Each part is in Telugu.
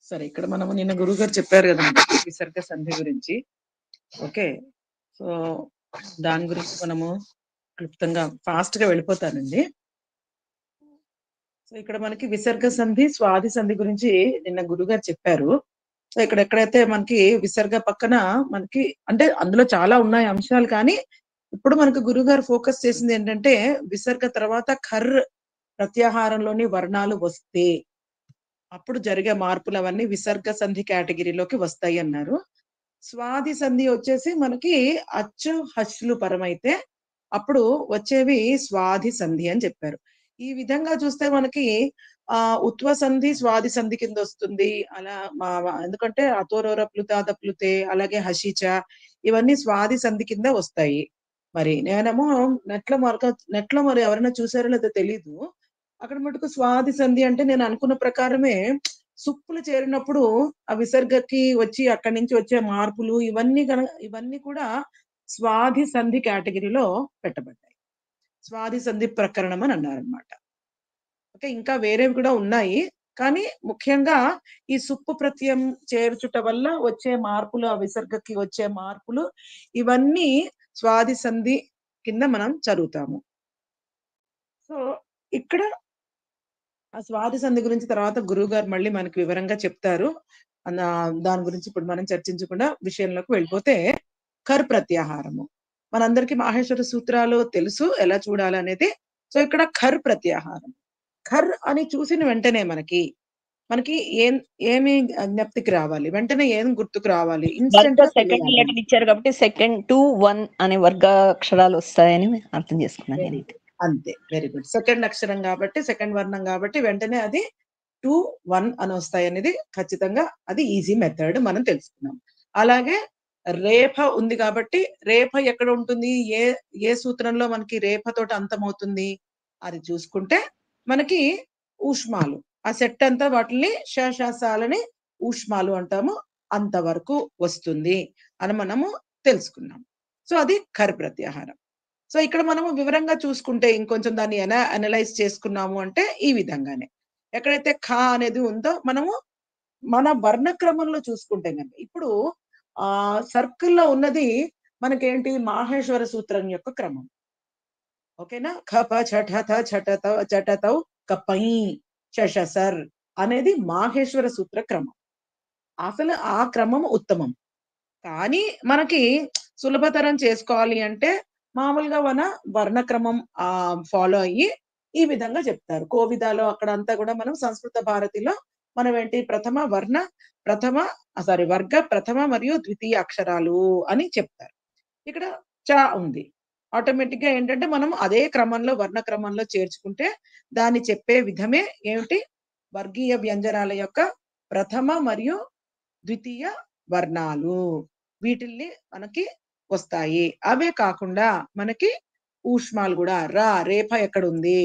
సరే. ఇక్కడ మనము నిన్న గురువుగారు చెప్పారు గదండీ! విసర్గ సంధి గురించి. ఓకే. సో, దాని గురించి మనము క్లుప్తంగా ఫాస్ట్‌గా వెళ్ళిపోతానండి. సో, ఇక్కడ మనకి విసర్గ సంధి, స్వాది సంధి గురించి నిన్న గురువుగారు చెప్పారు. సో, ఇక్కడ ఎక్కడైతే మనకి విసర్గ పక్కన మనకి అంటే అందులో చాలా ఉన్నాయి అంశాలు కానీ, ఇప్పుడు మనకు గురువుగారు ఫోకస్ చేసిందేంటంటే, విసర్గ తర్వాత ప్రత్యాహారంలోని వర్ణాలు వస్తే అప్పుడు జరిగే మార్పులవన్నీ విసర్గ సంధి కేటగిరీలోకి వస్తాయి అన్నారు. స్వాది సంధి వచ్చేసి మనకి అచ్చు, హస్లు పరమైతే అప్పుడు వచ్చేవి స్వాది సంధి అని చెప్పారు. ఈ విధంగా చూస్తే మనకి ఉత్వ సంధి, స్వాది సంధి కిందొస్తుంది. అలా ఎందుకంటే అతోరోర ప్లుతాద ప్లుతే అలాగే హషిచ ఇవన్నీ స్వాది సంధి కింద వస్తాయి. మరి నేనేమో నెట్‌లో మరి ఎవరైనా చూసారో లేదో తెలీదు. అక్కడ మటుకు స్వాది సంధి అంటే నేను అనుకున్న ప్రకారమే సుప్పులు చేరినప్పుడు ఆ విసర్గకి వచ్చి అక్కడి నుంచి వచ్చే మార్పులు ఇవన్నీ కూడా స్వాది సంధి కేటగిరీలో పెట్టబడ్డాయి. స్వాది సంధి ప్రకరణం అని అన్నారనమాట. ఓకే. ఇంకా వేరేవి కూడా ఉన్నాయి. కానీ ముఖ్యంగా ఈ సుప్పు ప్రత్యయం చేర్చుట వల్ల వచ్చే మార్పులు, ఆ విసర్గకి వచ్చే మార్పులు ఇవన్నీ స్వాది సంధి కింద మనం చదువుతాము. సో, ఇక్కడ ఆ స్వాతి సంధి గురించి తర్వాత గురువుగారు మళ్ళీ మనకి వివరంగా చెప్తారు. దాని గురించి ఇప్పుడు మనం చర్చించకుండా విషయంలోకి వెళ్ళిపోతే ప్రత్యాహారము. మనందరికీ మాహేశ్వర సూత్రాలు తెలుసు ఎలా చూడాలనేది. సో, ఇక్కడ ప్రత్యాహారం. అని చూసిన వెంటనే మనకి ఏం ఏమి జ్ఞప్తికి రావాలి? వెంటనే ఏం గుర్తుకు రావాలి? వర్గ ఇన్‌స్టంట్‌గా సెకండ్ తెలియాలి. లెటర్ ఇచ్చారు కాబట్టి సెకండ్ 2, 1 అనే వర్గ అక్షరాలు వస్తాయని అర్థం చేసుకున్నాను వెరీ నేనైతే. అంతే. Very good. సెకండ్ అక్షరం గాబట్టి, సెకండ్ వర్ణం గాబట్టి వెంటనే అది 2, 1 అని వస్తాయనేది ఖచ్చితంగా అది ఈజీ మెథడ్ మనం తెలుసుకున్నాం. అలాగే రేఫ ఉంది గాబట్టి, రేఫ ఎక్కడ ఉంటుంది? ఏ ఏ సూత్రంలో మనకి రేఫతోటి అంతమవుతుంది? అది చూసుకుంటే మనకి ఊష్మాలు. ఆ సెట్ అంతా వాటిల్ని షాలని ఊష్మాలు అంటాము. అంతవరకు వస్తుంది అని మనము తెలుసుకున్నాం. సో, అది ప్రత్యాహారం. సో, ఇక్కడ మనము వివరంగా చూసుకుంటే ఇంకొంచెం దాన్ని అనలైజ్ చేసుకున్నాము అంటే ఈ విధంగానే. ఎక్కడైతే అనేది ఉందో మనము మన వర్ణ క్రమంలో చూసుకుంటే గనక ఇప్పుడు సర్కిల్‌లో ఉన్నది మనకేంటి మాహేశ్వర సూత్రం యొక్క క్రమం. ఓకేనా? ఖప ఛఠ థ ఛట త చట తౌ కపై షషసర్ అనేది మాహేశ్వర సూత్ర క్రమం. అసలు ఆ క్రమం ఉత్తమం. కానీ మనకి సులభతరం చేసుకోవాలి అంటే మామూలుగా వర్ణక్రమం ఫాలో అయ్యి ఈ విధంగా చెప్తారు. కోవిదాలో అక్కడంతా కూడా మనం సంస్కృత భారతిలో మనం ఏంటి ప్రథమ వర్గ ప్రథమ మరియు ద్వితీయ అక్షరాలు అని చెప్తారు. ఇక్కడ ఉంది. ఆటోమేటిక్‌గా ఏంటంటే మనం అదే క్రమంలో వర్ణ క్రమంలో చేర్చుకుంటే దాన్ని చెప్పే విధమే ఏమిటి వర్గీయ వ్యంజనాల యొక్క ప్రథమ మరియు ద్వితీయ వర్ణాలు. వీటిల్ని మనకి వస్తాయి. అవే కాకుండా మనకి ఊష్మాలు గూడా రేఫ ఎక్కడుంది?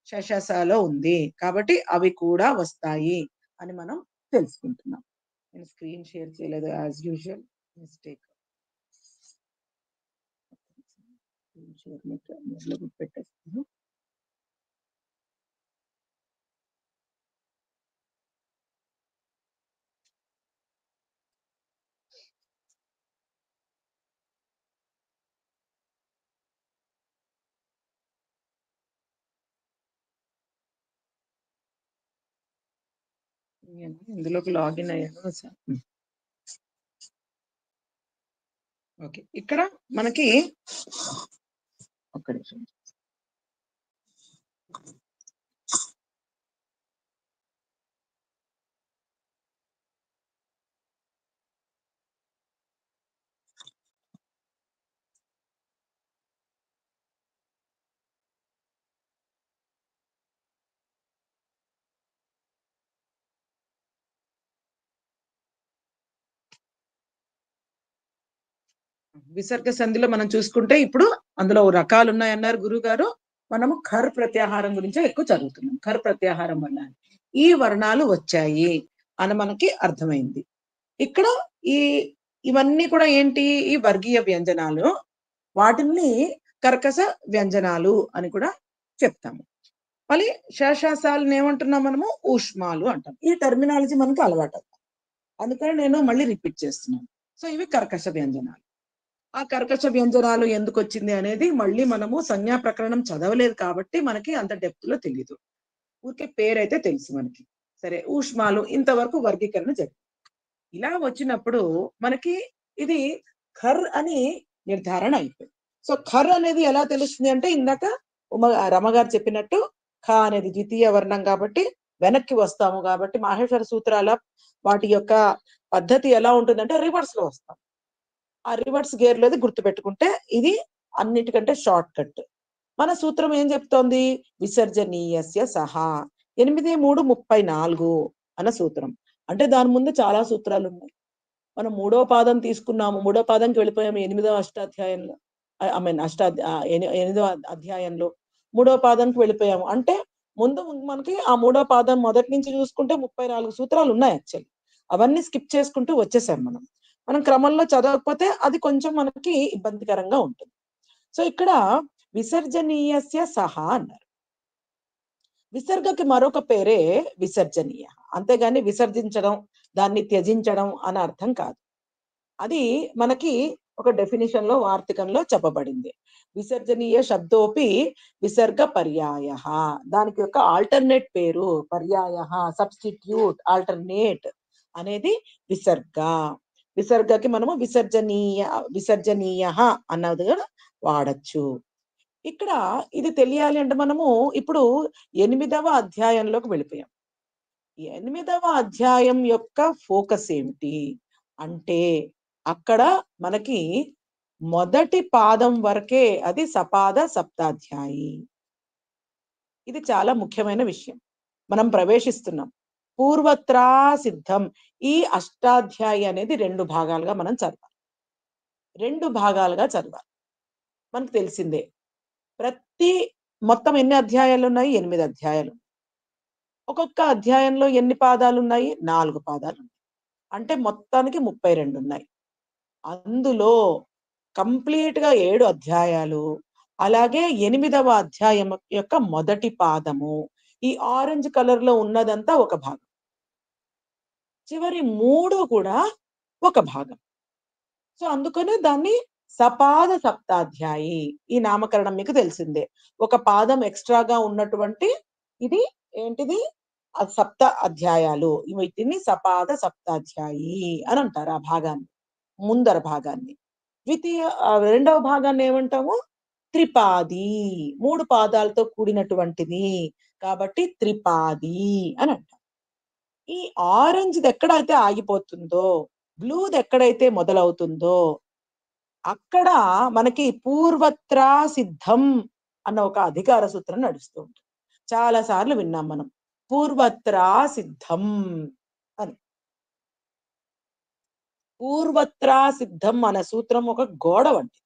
షషసలో ఉంది. కాబట్టి అవి కూడా వస్తాయి అని మనం తెలుసుకుంటున్నాం. నేను స్క్రీన్ షేర్ చేయలేదు as usual mistake. Screen share మొదలు పెట్టేస్తాను. నేను ఇందులోకి లాగిన్ అయ్యాను. ఓకే. ఇక్కడ మనకి ఒక్క నిమిషం. విసర్గ సంధిలో మనం చూసుకుంటే ఇప్పుడు అందులో రకాలున్నాయన్నారు గురువుగారు. మనము ప్రత్యాహారం గురించే ఎక్కువ చదువుతున్నాం. ప్రత్యాహారం వల్ల ఈ వర్ణాలు వచ్చాయి అని మనకి అర్థమైంది. ఇక్కడ ఈ ఇవన్నీ కూడా ఏంటి? ఈ వర్గీయ వ్యంజనాలు. వాటిల్ని కర్కశ వ్యంజనాలు అని కూడా చెప్తాము. మళ్ళీ శేషాసాలను ఏమంటున్నాం మనము? ఊష్మాలు అంటాం. ఈ టెర్మినాలజీ మనకి అలవాటు. అందుకని నేను మళ్ళీ రిపీట్ చేస్తున్నాను. సో ఇవి కర్కశ వ్యంజనాలు. ఆ కర్కశ వ్యంజనాలు ఎందుకు వచ్చింది అనేది మళ్ళీ మనము సంజ్ఞా ప్రకరణం చదవలేదు కాబట్టి మనకి అంత డెప్త్ లో తెలియదు. ఊరికే పేరైతే తెలుసు మనకి. సరే, ఊష్మాలు ఇంతవరకు వర్గీకరణ జరిగింది. ఇలా వచ్చినప్పుడు మనకి ఇది ఖర్ అని నిర్ధారణ అయిపోయింది. సో ఖర్ అనేది ఎలా తెలుస్తుంది అంటే ఇందాక రమగారు చెప్పినట్టు ఖ అనేది ద్వితీయ వర్ణం కాబట్టి వెనక్కి వస్తాము కాబట్టి మాహేశ్వర సూత్రాల వాటి యొక్క పద్ధతి ఎలా ఉంటుందంటే రివర్స్ లో వస్తాం. ఆ రివర్స్ గేర్ లోది గుర్తుపెట్టుకుంటే ఇది అన్నిటికంటే షార్ట్ కట్. మన సూత్రం ఏం చెప్తోంది? విసర్జనీయస్య సహా 8-3-34 అన్న సూత్రం. అంటే దాని ముందు చాలా సూత్రాలు ఉన్నాయి. మనం 3వ పాదం తీసుకున్నాము. 3వ పాదంకి వెళ్ళిపోయాము 8వ అష్టాధ్యాయంలో. ఐ మీన్ 8వ అధ్యాయంలో 3వ పాదంకి వెళ్ళిపోయాము. అంటే ముందు మనకి ఆ 3వ పాదం మొదటి నుంచి చూసుకుంటే 34 సూత్రాలు ఉన్నాయి యాక్చువల్లీ. అవన్నీ స్కిప్ చేసుకుంటూ వచ్చేసాం మనం. మనం క్రమంలో చదవకపోతే అది కొంచెం మనకి ఇబ్బందికరంగా ఉంటుంది. సో ఇక్కడ విసర్జనీయస్య సహా అన్నారు. విసర్గకి మరొక పేరే విసర్జనీయ. అంతేగాని విసర్జించడం, దాన్ని త్యజించడం అని అర్థం కాదు. అది మనకి ఒక డెఫినిషన్ లో వార్తికంలో చెప్పబడింది. విసర్జనీయ శబ్దోపి విసర్గ పర్యాయ. దానికి యొక్క ఆల్టర్నేట్ పేరు పర్యాయ, సబ్స్టిట్యూట్, ఆల్టర్నేట్ అనేది విసర్గ. విసర్గకి మనము విసర్జనీయ అన్నది కూడా వాడచ్చు. ఇక్కడ ఇది తెలియాలి అంటే మనము ఇప్పుడు 8వ అధ్యాయంలోకి వెళ్ళిపోయాం. 8వ అధ్యాయం యొక్క ఫోకస్ ఏమిటి అంటే అక్కడ మనకి మొదటి పాదం వరకే అది సపాద సప్తాధ్యాయి. ఇది చాలా ముఖ్యమైన విషయం. మనం ప్రవేశిస్తున్నాం. పూర్వత్రా సిద్ధం. ఈ అష్టాధ్యాయి అనేది 2 భాగాలుగా మనం చదవాలి. 2 భాగాలుగా చదవాలి. మనకు తెలిసిందే. మొత్తం ఎన్ని అధ్యాయాలు ఉన్నాయి? 8 అధ్యాయాలు. ఒక్కొక్క అధ్యాయంలో ఎన్ని పాదాలు ఉన్నాయి? 4 పాదాలు. అంటే మొత్తానికి 32 ఉన్నాయి. అందులో కంప్లీట్ గా 7 అధ్యాయాలు, అలాగే 8వ అధ్యాయం యొక్క మొదటి పాదము, ఈ ఆరెంజ్ కలర్ లో ఉన్నదంతా ఒక భాగం. చివరి 3 కూడా ఒక భాగం. సో అందుకనే దాన్ని సపాద సప్తాధ్యాయి. ఈ నామకరణం మీకు తెలిసిందే. ఒక పాదం ఎక్స్ట్రాగా ఉన్నటువంటి ఇది ఏంటిది? సప్త అధ్యాయాలు. వీటిని సపాద సప్తాధ్యాయి అని అంటారు. ఆ భాగాన్ని, ముందర భాగాన్ని. రెండవ భాగాన్ని ఏమంటాము? త్రిపాది. 3 పాదాలతో కూడినటువంటిది కాబట్టి త్రిపాది అని అంటాం. ఈ ఆరెంజ్ ఎక్కడైతే ఆగిపోతుందో, బ్లూది ఎక్కడైతే మొదలవుతుందో అక్కడ మనకి పూర్వత్రా సిద్ధం అన్న ఒక అధికార సూత్రం నడుస్తూ ఉంటుంది. చాలా సార్లు విన్నాం మనం పూర్వత్రా సిద్ధం అని. పూర్వత్రా సిద్ధం అనే సూత్రం ఒక గోడ వంటి.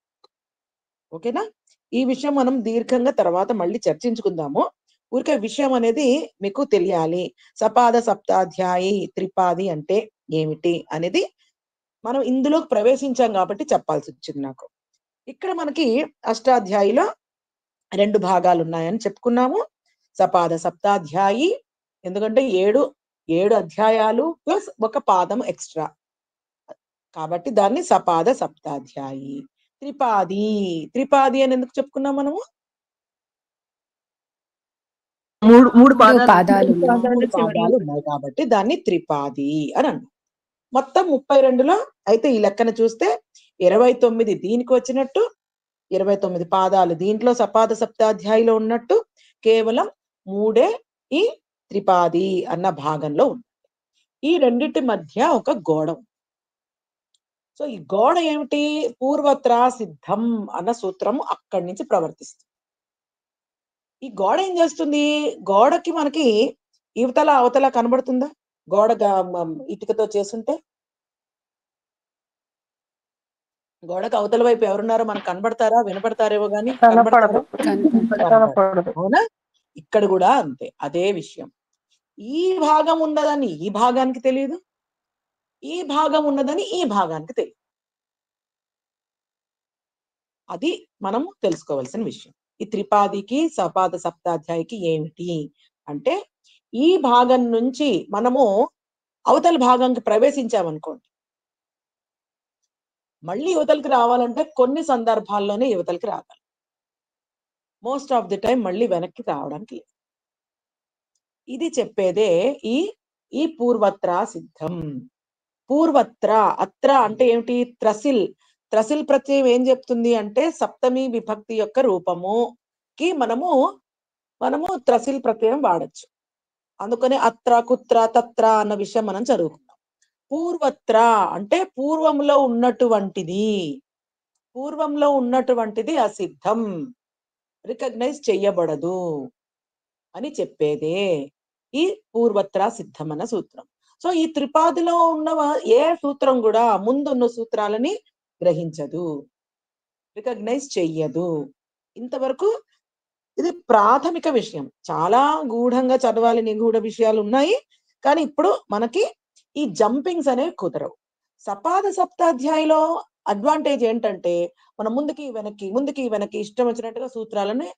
ఓకేనా? ఈ విషయం మనం దీర్ఘంగా తర్వాత మళ్ళీ చర్చించుకుందాము. ఊరికే విషయం అనేది మీకు తెలియాలి. సపాద సప్తాధ్యాయి త్రిపాది అంటే ఏమిటి అనేది మనం ఇందులోకి ప్రవేశించాం కాబట్టి చెప్పాల్సి వచ్చింది నాకు. ఇక్కడ మనకి అష్టాధ్యాయిలో 2 భాగాలు ఉన్నాయని చెప్పుకున్నాము. సపాద సప్తాధ్యాయి ఎందుకంటే 7 అధ్యాయాలు ప్లస్ ఒక పాదం ఎక్స్ట్రా కాబట్టి దాన్ని సపాద సప్తాధ్యాయి. త్రిపాది అని ఎందుకు చెప్పుకున్నాం మనము? మూడు పాదాలు పాదాలు ఉన్నాయి కాబట్టి దాన్ని త్రిపాది అని అన్నాం. మొత్తం 32లో అయితే ఈ లెక్కన చూస్తే 29 దీనికి వచ్చినట్టు, 29 పాదాలు దీంట్లో సపాద సప్తాధ్యాయిలో ఉన్నట్టు, కేవలం 3 ఈ త్రిపాది అన్న భాగంలో ఉంది. ఈ రెండిటి మధ్య ఒక గోడ. సో ఈ గోడ ఏమిటి? పూర్వత్రా సిద్ధం అన్న సూత్రము అక్కడి నుంచి ప్రవర్తిస్తుంది. ఈ గోడ ఏం చేస్తుంది? గోడకి మనకి ఇవతల అవతల కనబడుతుందా? గోడ ఇటుకతో చేసుంటే గోడకు అవతల వైపు ఎవరున్నారో మనకు కనబడతారా? వినపడతారేమో గాని కనబడతారా? అవునా? ఇక్కడ కూడా అంతే, అదే విషయం. ఈ భాగం ఉన్నదని ఈ భాగానికి తెలియదు, ఈ భాగం ఉన్నదని ఈ భాగానికి తెలియదు. అది మనం తెలుసుకోవాల్సిన విషయం. ఈ త్రిపాదికి సపాద సప్తాధ్యాయికి ఏమిటి అంటే, ఈ భాగం నుంచి మనము అవతల భాగంకి ప్రవేశించామనుకోండి, మళ్ళీ యువతలకి రావాలంటే కొన్ని సందర్భాల్లోనే యువతలకి రావాలి. మోస్ట్ ఆఫ్ ది టైం మళ్ళీ వెనక్కి రావడానికి లేదు. ఇది చెప్పేదే ఈ ఈ పూర్వత్ర సిద్ధం. పూర్వత్ర, అత్ర అంటే ఏమిటి? త్రసిల్. త్రసిల్ ప్రత్యయం ఏం చెప్తుంది అంటే సప్తమి విభక్తి యొక్క రూపముకి మనము త్రసిల్ ప్రత్యయం వాడచ్చు. అందుకని అత్ర, కుత్ర, తత్ర అన్న విషయం మనం చదువుకున్నాం. పూర్వత్ర అంటే పూర్వంలో ఉన్నటువంటిది, పూర్వంలో ఉన్నటువంటిది అసిద్ధం, రికగ్నైజ్ చెయ్యబడదు అని చెప్పేదే ఈ పూర్వత్ర సిద్ధం అన్న సూత్రం. సో ఈ త్రిపాదిలో ఉన్న ఏ సూత్రం కూడా ముందున్న సూత్రాలని గ్రహించదు, రికగ్నైజ్ చెయ్యదు. ఇంతవరకు ఇది ప్రాథమిక విషయం. చాలా గూఢంగా చదవాలి, నిగూఢ విషయాలు ఉన్నాయి. కానీ ఇప్పుడు మనకి ఈ జంపింగ్స్ అనేవి కుదరవు. సపాద సప్తాధ్యాయిలో అడ్వాంటేజ్ ఏంటంటే మనం ముందుకి వెనక్కి ఇష్టం వచ్చినట్టుగా సూత్రాలని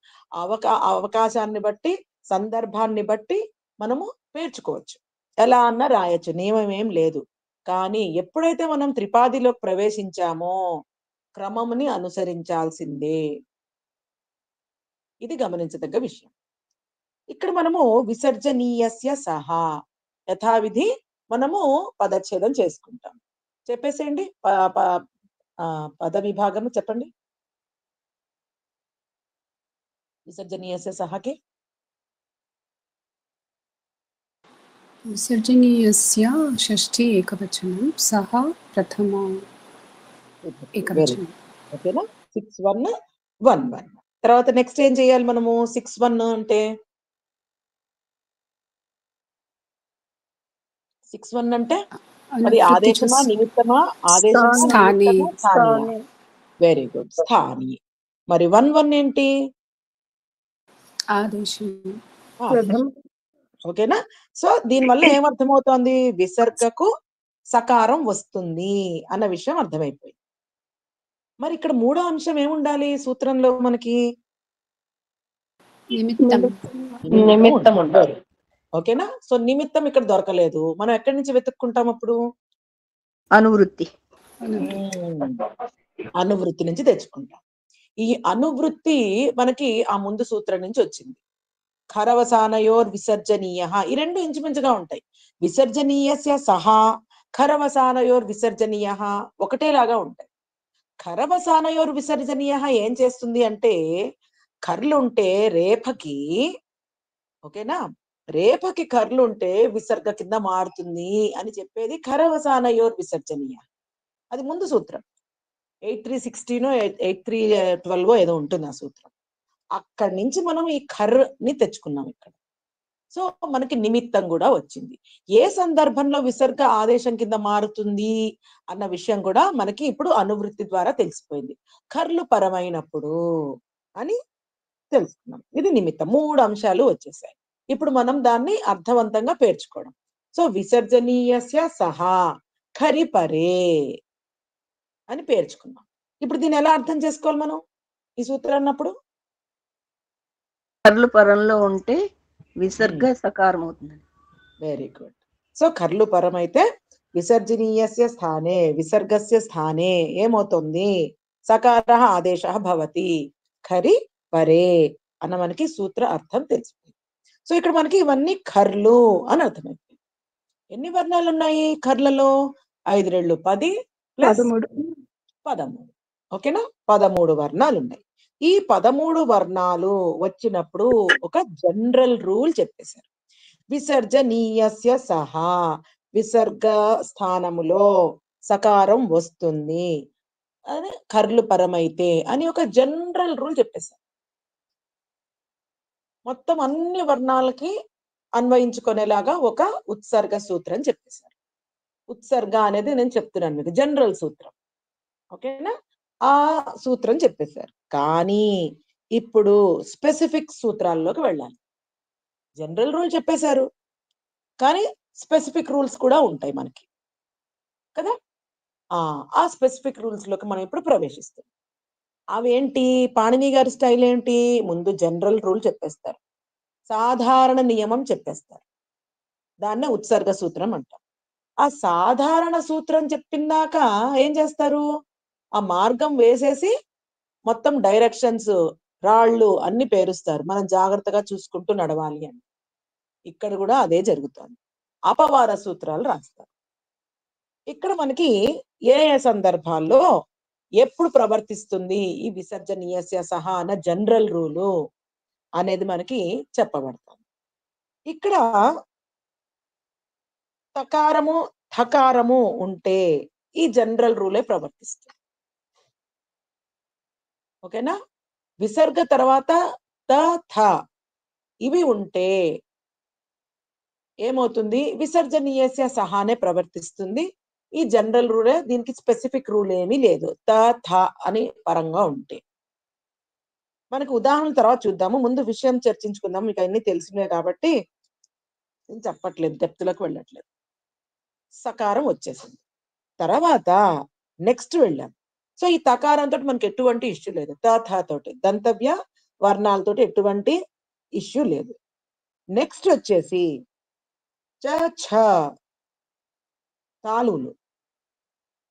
అవకాశాన్ని బట్టి, సందర్భాన్ని బట్టి మనము పేర్చుకోవచ్చు. ఎలా అన్నా రాయొచ్చు, నియమం ఏం లేదు. కానీ ఎప్పుడైతే మనం త్రిపాదిలోకి ప్రవేశించామో క్రమముని అనుసరించాల్సిందే. ఇది గమనించదగ్గ విషయం. ఇక్కడ మనము విసర్జనీయస్య సహా యథావిధి మనము పదచ్ఛేదం చేసుకుంటాం. చెప్పేసేయండి, పద విభాగము చెప్పండి. విసర్జనీయస్య సహాకి విసర్జనీయస్య షష్ఠి ఏకవచనం, సహ ప్రథమ ఏకవచనం. ఓకేనా? 6-1-1-1. తర్వాత నెక్స్ట్ ఏం చేయాలి మనము? 6-1 అంటే 6-1 అంటే అది ఆదేశమా నిమిత్తమా? ఆదేశమా నిమిత్తమా? స్థానీయ. Very good, స్థానీ. మరి 1-1 ఏంటి? ఆదేశం. ఓకేనా? సో దీనివల్ల ఏమర్థమవుతోంది? విసర్గకు సకారం వస్తుంది అన్న విషయం అర్థమైపోయింది. మరి ఇక్కడ మూడో అంశం ఏముండాలి సూత్రంలో మనకి? నిమిత్తం ఉండాలి. ఓకేనా? సో నిమిత్తం ఇక్కడ దొరకలేదు, మనం ఎక్కడి నుంచి వెతుక్కుంటాం అప్పుడు? అనువృత్తి. అనువృత్తి నుంచి తెచ్చుకుంటాం. ఈ అనువృత్తి మనకి ఆ ముందు సూత్రం నుంచి వచ్చింది. ఖరవసానయోర్ విసర్జనీయ, ఈ రెండు ఇంచుమించుగా ఉంటాయి. విసర్జనీయస్య సహా, ఖరవసానయోర్ విసర్జనీయ ఒకటేలాగా ఉంటాయి. ఖరవసానయోర్ విసర్జనీయ ఏం చేస్తుంది అంటే, కర్లుంటే రేఫకి, ఓకేనా, రేఫకి కర్లుంటే విసర్గ కింద మారుతుంది అని చెప్పేది ఖరవసానయోర్ విసర్జనీయ. అది ముందు సూత్రం. 8316 8312 ఏదో ఉంటుంది ఆ సూత్రం. అక్కడి నుంచి మనం ఈ ఖర్ని తెచ్చుకున్నాం ఇక్కడ. సో మనకి నిమిత్తం కూడా వచ్చింది. ఏ సందర్భంలో విసర్గ ఆదేశం కింద మారుతుంది అన్న విషయం కూడా మనకి ఇప్పుడు అనువృత్తి ద్వారా తెలిసిపోయింది. కర్లు పరమైనప్పుడు అని తెలుసుకున్నాం. ఇది నిమిత్తం. 3 అంశాలు వచ్చేసాయి. ఇప్పుడు మనం దాన్ని అర్థవంతంగా పేర్చుకోవడం. సో విసర్జనీయస్య సహా ఖరి పరే అని పేర్చుకున్నాం. ఇప్పుడు దీన్ని ఎలా అర్థం చేసుకోవాలి మనం ఈ సూత్రం అన్నప్పుడు? కర్లు పరంలో ఉంటే విసర్గ సకారం అవుతుంది. Very good. సో కర్లు పరం అయితే విసర్జనీయస్య స్థానే విసర్గస్య స్థానే ఏమవుతుంది? సకార ఆదేశ భవతి. ఖరి పరే అన్న మనకి సూత్ర అర్థం తెలిసిపోయింది. సో ఇక్కడ మనకి ఇవన్నీ ఖర్లు అని అర్థమైపోయింది. ఎన్ని వర్ణాలు ఉన్నాయి ఖర్లలో? 5 రెళ్ళు 10 ప్లస్ 13. ఓకేనా? 13 వర్ణాలు ఉన్నాయి. ఈ 13 వర్ణాలు వచ్చినప్పుడు ఒక జనరల్ రూల్ చెప్పేశారు. విసర్జనీయస్య సహా విసర్గ స్థానములో సకారం వస్తుంది అని కర్లు పరమైతే అని ఒక జనరల్ రూల్ చెప్పేశారు. మొత్తం అన్ని వర్ణాలకి అన్వయించుకునేలాగా ఒక ఉత్సర్గ సూత్రం చెప్పేశారు. ఉత్సర్గ అనేది నేను చెప్తున్నాను మీకు, జనరల్ సూత్రం. ఓకేనా? ఆ సూత్రం చెప్పేశారు. కానీ ఇప్పుడు స్పెసిఫిక్ సూత్రాల్లోకి వెళ్ళాలి. జనరల్ రూల్ చెప్పేశారు, కానీ స్పెసిఫిక్ రూల్స్ కూడా ఉంటాయి మనకి కదా. ఆ స్పెసిఫిక్ రూల్స్ లోకి మనం ఇప్పుడు ప్రవేశిస్తాం. అవేంటి పాణిని గారి స్టైల్ ఏంటి, ముందు జనరల్ రూల్ చెప్పేస్తారు, సాధారణ నియమం చెప్పేస్తారు, దాన్నే ఉత్సర్గ సూత్రం అంటాం. ఆ సాధారణ సూత్రం చెప్పిందాక ఏం చేస్తారు, ఆ మార్గం వేసేసి మొత్తం డైరెక్షన్స్ రాళ్ళు అన్ని పేరుస్తారు, మనం జాగ్రత్తగా చూసుకుంటూ నడవాలి అని. ఇక్కడ కూడా అదే జరుగుతుంది, అపవాద సూత్రాలు రాస్తారు. ఇక్కడ మనకి ఏ ఏ సందర్భాల్లో ఎప్పుడు ప్రవర్తిస్తుంది ఈ విసర్జనీయస్య సహా అన్న జనరల్ రూలు అనేది మనకి చెప్పబడుతుంది. ఇక్కడ తకారము థకారము ఉంటే ఈ జనరల్ రూలే ప్రవర్తిస్తుంది. ఓకేనా, విసర్గ తర్వాత త థ ఇవి ఉంటే ఏమవుతుంది, విసర్జనీయస్య సహానే ప్రవర్తిస్తుంది. ఈ జనరల్ రూలే, దీనికి స్పెసిఫిక్ రూల్ ఏమీ లేదు, త థ అని పరంగా ఉంటే. మనకి ఉదాహరణ తర్వాత చూద్దాము, ముందు విషయం చర్చించుకుందాం, మీకు అన్ని తెలిసినవే కాబట్టి నేను చెప్పట్లేదు, డెప్త్లోకి వెళ్ళట్లేదు. సకారం వచ్చేసింది, తర్వాత నెక్స్ట్ వెళ్ళాం. సో ఈ తకారంతో మనకి ఎటువంటి ఇష్యూ లేదు, త తోటి దంతవ్య వర్ణాలతోటి ఎటువంటి ఇష్యూ లేదు. నెక్స్ట్ వచ్చేసి చ ఛ తాళువులు.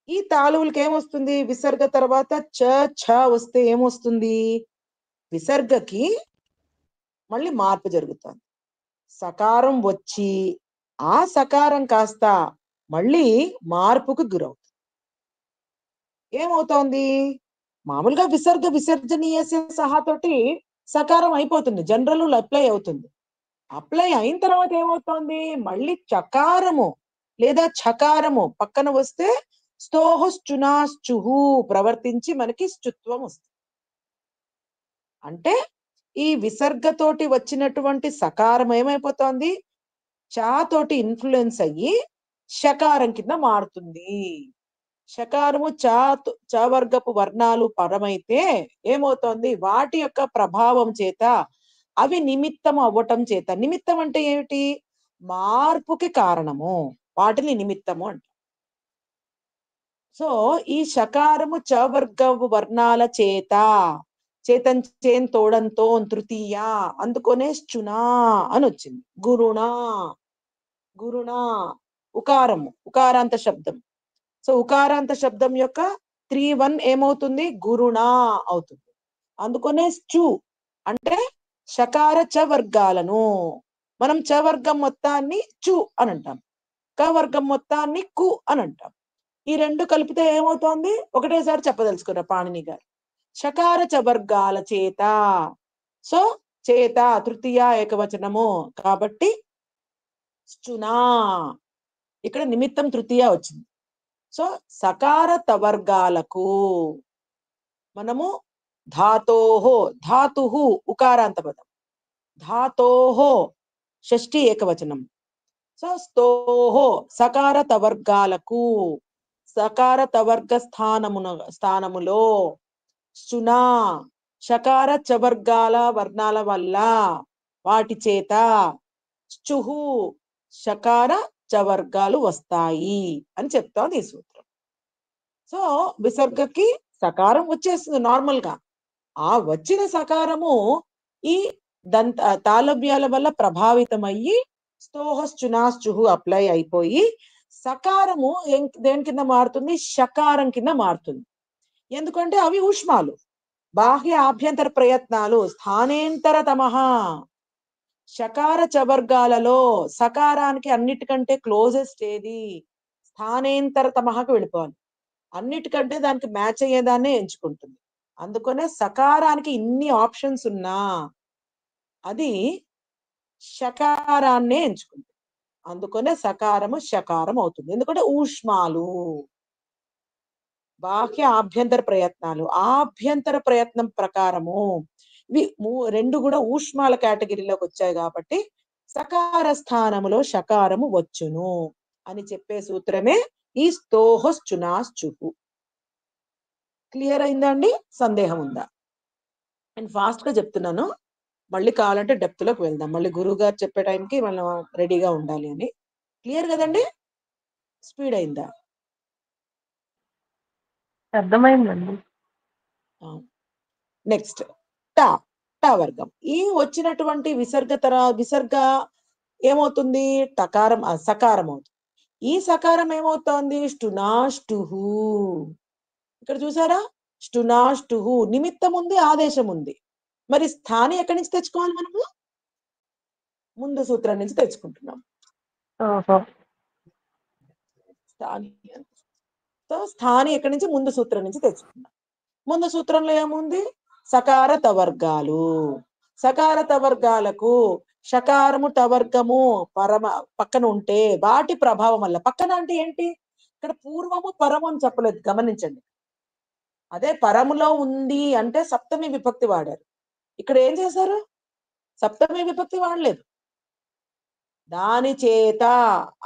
ఈ తాళువులకి ఏమొస్తుంది, విసర్గ తర్వాత చ ఛ వస్తే ఏమొస్తుంది, విసర్గకి మళ్ళీ మార్పు జరుగుతుంది, సకారం వచ్చి ఆ సకారం కాస్త మళ్ళీ మార్పుకు గురవుతుంది. ఏమవుతోంది, మామూలుగా విసర్గ విసర్జనీయస్య సహా తోటి సకారం అయిపోతుంది, జనరల్ అప్లై అవుతుంది. అప్లై అయిన తర్వాత ఏమవుతోంది, మళ్ళీ చకారము లేదా ఛకారము పక్కన వస్తే స్తోహశ్చునాశ్చుహు ప్రవర్తించి మనకి శ్చుత్వం వస్తుంది. అంటే ఈ విసర్గతోటి వచ్చినటువంటి సకారం ఏమైపోతోంది, చా తోటి ఇన్ఫ్లుయెన్స్ అయ్యి షకారం కింద మారుతుంది. షకారము చ వర్గపు వర్ణాలు పరమైతే ఏమవుతోంది, వాటి యొక్క ప్రభావం చేత అవి నిమిత్తం అవ్వటం చేత, నిమిత్తం అంటే ఏమిటి, మార్పుకి కారణము, వాటిని నిమిత్తము అంట. సో ఈ షకారము చ వర్గపు వర్ణాల చేత, చేతం చేన్ తోడంతో తృతీయ అందుకొనే శ్చునా అని వచ్చింది. గురుణా, గురుణా ఉకారము, ఉకారాంత శబ్దం. సో ఉకారాంత శబ్దం యొక్క 3-1 ఏమవుతుంది, గురుణా అవుతుంది. అందుకనే శ్చు అంటే షకార చ వర్గాలను మనం చ వర్గం మొత్తాన్ని చు అని అంటాం, క వర్గం మొత్తాన్ని కు అని అంటాం. ఈ రెండు కలిపితే ఏమవుతోంది, ఒకటేసారి చెప్పదలుచుకున్న పాణిని గారు, షకార చ వర్గాల చేత. సో చేత తృతీయ ఏకవచనము కాబట్టి శ్చునా, ఇక్కడ నిమిత్తం తృతీయ వచ్చింది. సో సకార తవర్గాలకు మనము ధాతోహో, ధాతుహు ఉకారాంత పదం, ధాతోహో షష్ఠి ఏకవచనం. సో స్తోహో సకార తవర్గాలకు, సకార తవర్గ స్థానములో శ్చునా షకార చవర్గాల వర్ణాల వల్ల వాటి చేత శ్చుహు షకార చవర్గాలు వస్తాయి అని చెప్తాను ఈ సూత్రం. సో విసర్గకి సకారం వచ్చేస్తుంది నార్మల్ గా, ఆ వచ్చిన సకారము ఈ తాళవ్యాల వల్ల ప్రభావితమయ్యి స్తోహశ్చునాశ్చుహు అప్లై అయిపోయి సకారము దేని కింద మారుతుంది, షకారం కింద మారుతుంది. ఎందుకంటే అవి ఊష్మాలు, బాహ్య ఆభ్యంతర ప్రయత్నాలు, స్థానేంతర తమః. షకార చవర్గాలలో సకారానికి అన్నిటికంటే క్లోజెస్ట్ ఏది, స్థానేంతర తమహకు వెళ్ళిపోవాలి, అన్నిటికంటే దానికి మ్యాచ్ అయ్యేదాన్నే ఎంచుకుంటుంది. అందుకనే సకారానికి ఇన్ని ఆప్షన్స్ ఉన్నా అది షకారాన్నే ఎంచుకుంటుంది. అందుకనే సకారము షకారం అవుతుంది, ఎందుకంటే ఊష్మాలు, బాహ్య ఆభ్యంతర ప్రయత్నాలు. ఆభ్యంతర ప్రయత్నం ప్రకారము ఇవి రెండు కూడా ఊష్మాల కేటగిరీలోకి వచ్చాయి కాబట్టి సకార స్థానములో షకారము వచ్చును అని చెప్పే సూత్రమే ఈ స్తోహశ్చునాశ్చుహు. క్లియర్ అయిందండి, సందేహం ఉందా? నేను ఫాస్ట్ గా చెప్తున్నాను, మళ్ళీ కావాలంటే డెప్త్ లోకి వెళ్దాం, మళ్ళీ గురువు గారు చెప్పే టైంకి మనం రెడీగా ఉండాలి అని. క్లియర్ కదండి, స్పీడ్ అయిందా? అర్థమైందండి. నెక్స్ట్ టా టా వర్గం. ఈ వచ్చినటువంటి విసర్గ ఏమవుతుంది? టకారం సకారం అవుతుంది. ఈ సకారం ఏమవుతోంది? స్టునాష్టుహు. ఇక్కడ చూసారా? స్టునాష్టుహు. నిమిత్తం ఉంది, ఆదేశం ఉంది. మరి స్థాని ఎక్కడి నుంచి తెచ్చుకోవాలి మనము? ముందు సూత్రం నుంచి తెచ్చుకుంటున్నాం. స్థాని ఎక్కడి నుంచి? ముందు సూత్రం నుంచి తెచ్చుకున్నాం. ముందు సూత్రంలో ఏముంది? సకార తవర్గాలు. సకార తవర్గాలకు షకారము తవర్గము పక్కన ఉంటే వాటి ప్రభావం వల్ల, పక్కన అంటే ఏంటి? ఇక్కడ పూర్వము పరము అని చెప్పలేదు, గమనించండి. అదే పరములో ఉంది అంటే సప్తమి విభక్తి వాడారు. ఇక్కడ ఏం చేశారు? సప్తమి విభక్తి వాడలేదు. దాని చేత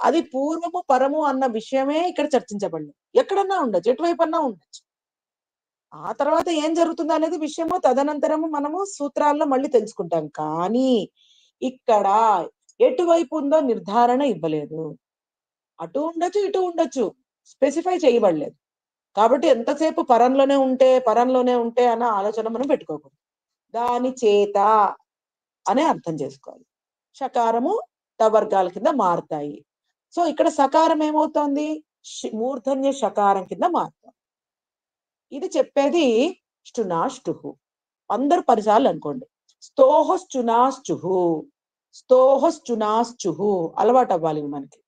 అది పూర్వము పరము అన్న విషయమే ఇక్కడ చర్చించబడలేదు. ఎక్కడన్నా ఉండొచ్చు, ఎటువైపు అన్నా ఉండొచ్చు. ఆ తర్వాత ఏం జరుగుతుంది అనేది విషయము తదనంతరము మనము సూత్రాల్లో మళ్ళీ తెలుసుకుంటాం. కానీ ఇక్కడ ఎటువైపు ఉందో నిర్ధారణ ఇవ్వలేదు. అటు ఉండొచ్చు, ఇటు ఉండొచ్చు, స్పెసిఫై చేయబడలేదు. కాబట్టి ఎంతసేపు పరంలోనే ఉంటే అన్న ఆలోచన మనం పెట్టుకోకూడదు. దాని చేత అనే అర్థం చేసుకోవాలి. షకారము తవర్గాల కింద మారుతాయి. సో ఇక్కడ సకారం ఏమవుతోంది? మూర్ధన్య షకారం కింద మారుతుంది. ఇది చెప్పేది స్టునాష్టుహు. అందరు పరిసార్లు అనుకోండి. స్తోహశ్చునాశ్చుహు, స్తోహశ్చునాశ్చుహు అలవాటు అవ్వాలి మనకి.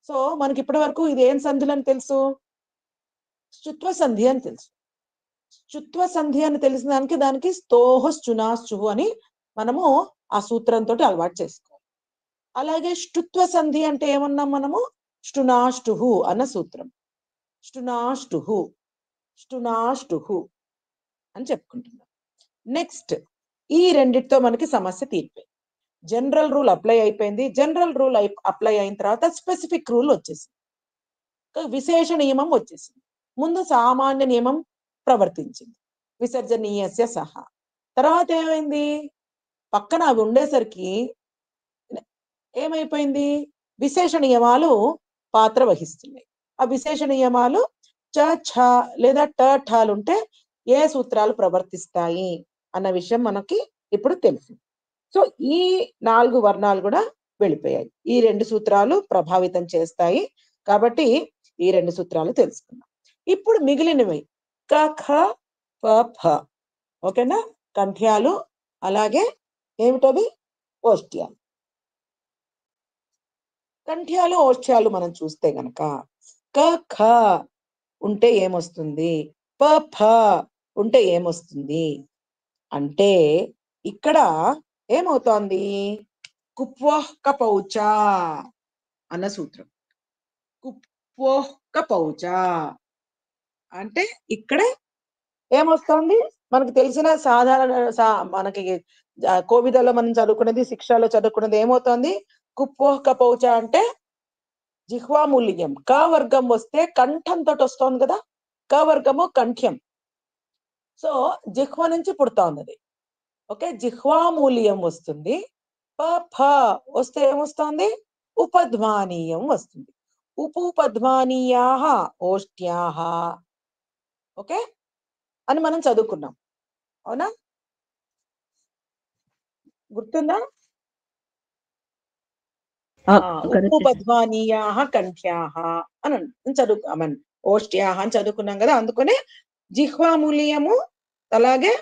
సో మనకి ఇప్పటి వరకు ఇది ఏం సంధులని తెలుసు? చుత్వ సంధి అని తెలుసు. చుత్వ సంధి అని తెలిసిన దానికి స్తోహశ్చునాశ్చుహు అని మనము ఆ సూత్రంతో అలవాటు చేసుకోవాలి. అలాగే ష్టుత్వ సంధి అంటే ఏమన్నాం మనము? స్టునాష్టుహు అన్న సూత్రం. స్టునాష్టుహు, స్టునాష్టుహు అని చెప్పుకుంటున్నాం. నెక్స్ట్ ఈ రెండిటితో మనకి సమస్య తీరిపోయింది. జనరల్ రూల్ అప్లై అయిపోయింది. జనరల్ రూల్ అప్లై అయిన తర్వాత స్పెసిఫిక్ రూల్ వచ్చేసింది. విశేష నియమం వచ్చేసింది. ముందు సామాన్య నియమం ప్రవర్తించింది, విసర్జనీయస్య సహా. తర్వాత ఏమైంది? పక్కన అవి ఉండేసరికి ఏమైపోయింది? విశేష నియమాలు పాత్ర వహిస్తున్నాయి. ఆ విశేష నియమాలు చ ఛ లేదా ట ఠాలుంటే ఏ సూత్రాలు ప్రవర్తిస్తాయి అన్న విషయం మనకి ఇప్పుడు తెలుసు. సో ఈ 4 వర్ణాలు కూడా వెళ్ళిపోయాయి. ఈ 2 సూత్రాలు ప్రభావితం చేస్తాయి. కాబట్టి ఈ 2 సూత్రాలు తెలుసుకున్నాం. ఇప్పుడు మిగిలినవి క ఖ ప ఫ. ఓకేనా? కంఠ్యాలు, అలాగే ఏమిటవి? ఓష్ట్యాలు. కంఠ్యాలు, ఓష్ట్యాలు మనం చూస్తే గనక క ఖ ఉంటే ఏమొస్తుంది? ప ఫ ఉంటే ఏమొస్తుంది అంటే ఇక్కడ ఏమవుతోంది? కుప్వః కపౌచ అన్న సూత్రం. కుప్వః కపౌచ అంటే ఇక్కడ ఏమొస్తుంది? మనకు తెలిసిన సాధారణ మనకి కోవిదలో మనం చదువుకున్నది, శిక్షలో చదువుకున్నది ఏమవుతోంది? కుప్వః కపౌచ అంటే జిహ్వామూల్యం. క వర్గం వస్తే కంఠంతో వస్తోంది కదా, క వర్గము కంఠ్యం. సో జిహ్వ నుంచి పుడతా ఉన్నది. ఓకే, జిహ్వామూల్యం వస్తుంది. ప ఫ వస్తే ఏమొస్తోంది? ఉపధ్మానీయం వస్తుంది. ఉపధ్మానీయాః ఓష్ట్యాః. ఓకే అని మనం చదువుకున్నాం. అవునా? గుర్తుందా? ఉపధ్మానీయాః కంఠ్యాః అని చదువుకున్నాం. ఓష్ట్యాః అని చదువుకున్నాం కదా. అందుకనే జిహ్వామూల్యము అలాగే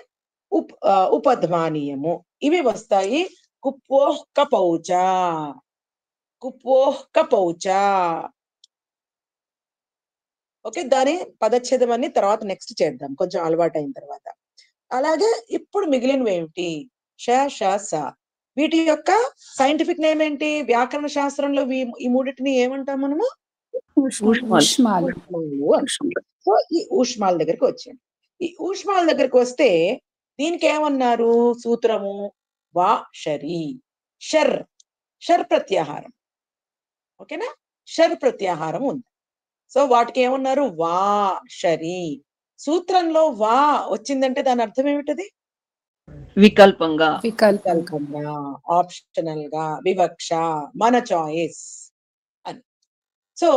ఉపధ్మానీయము ఇవి వస్తాయి. కుప్వోః కపౌచ, కుప్వోః కపౌచ. ఓకే, దాని పదచ్ఛేదం అన్ని తర్వాత నెక్స్ట్ చేద్దాం కొంచెం అలవాటు అయిన తర్వాత. అలాగే ఇప్పుడు మిగిలినవి ఏమిటి? ష ష స. వీటి యొక్క సైంటిఫిక్ నేమ్ ఏంటి? వ్యాకరణ శాస్త్రంలో ఈ మూడింటిని ఏమంటాం మనము? ఊష్మాలు. సో ఈ ఊష్మాల దగ్గరికి వచ్చాను. ఈ ఊష్మాల దగ్గరికి వస్తే దీనికి ఏమన్నారు సూత్రము? వా షరి. షర్, షర్ ప్రత్యాహారం. ఓకేనా? షర్ ప్రత్యాహారం ఉంది. సో వాటికి ఏమన్నారు? వా షరి. సూత్రంలో వా వచ్చిందంటే దాని అర్థం ఏమిటది? వికల్పంగా, వికల్పంగా, ఆప్షనల్ గా, వివక్ష, మన చాయిస్ అని. సో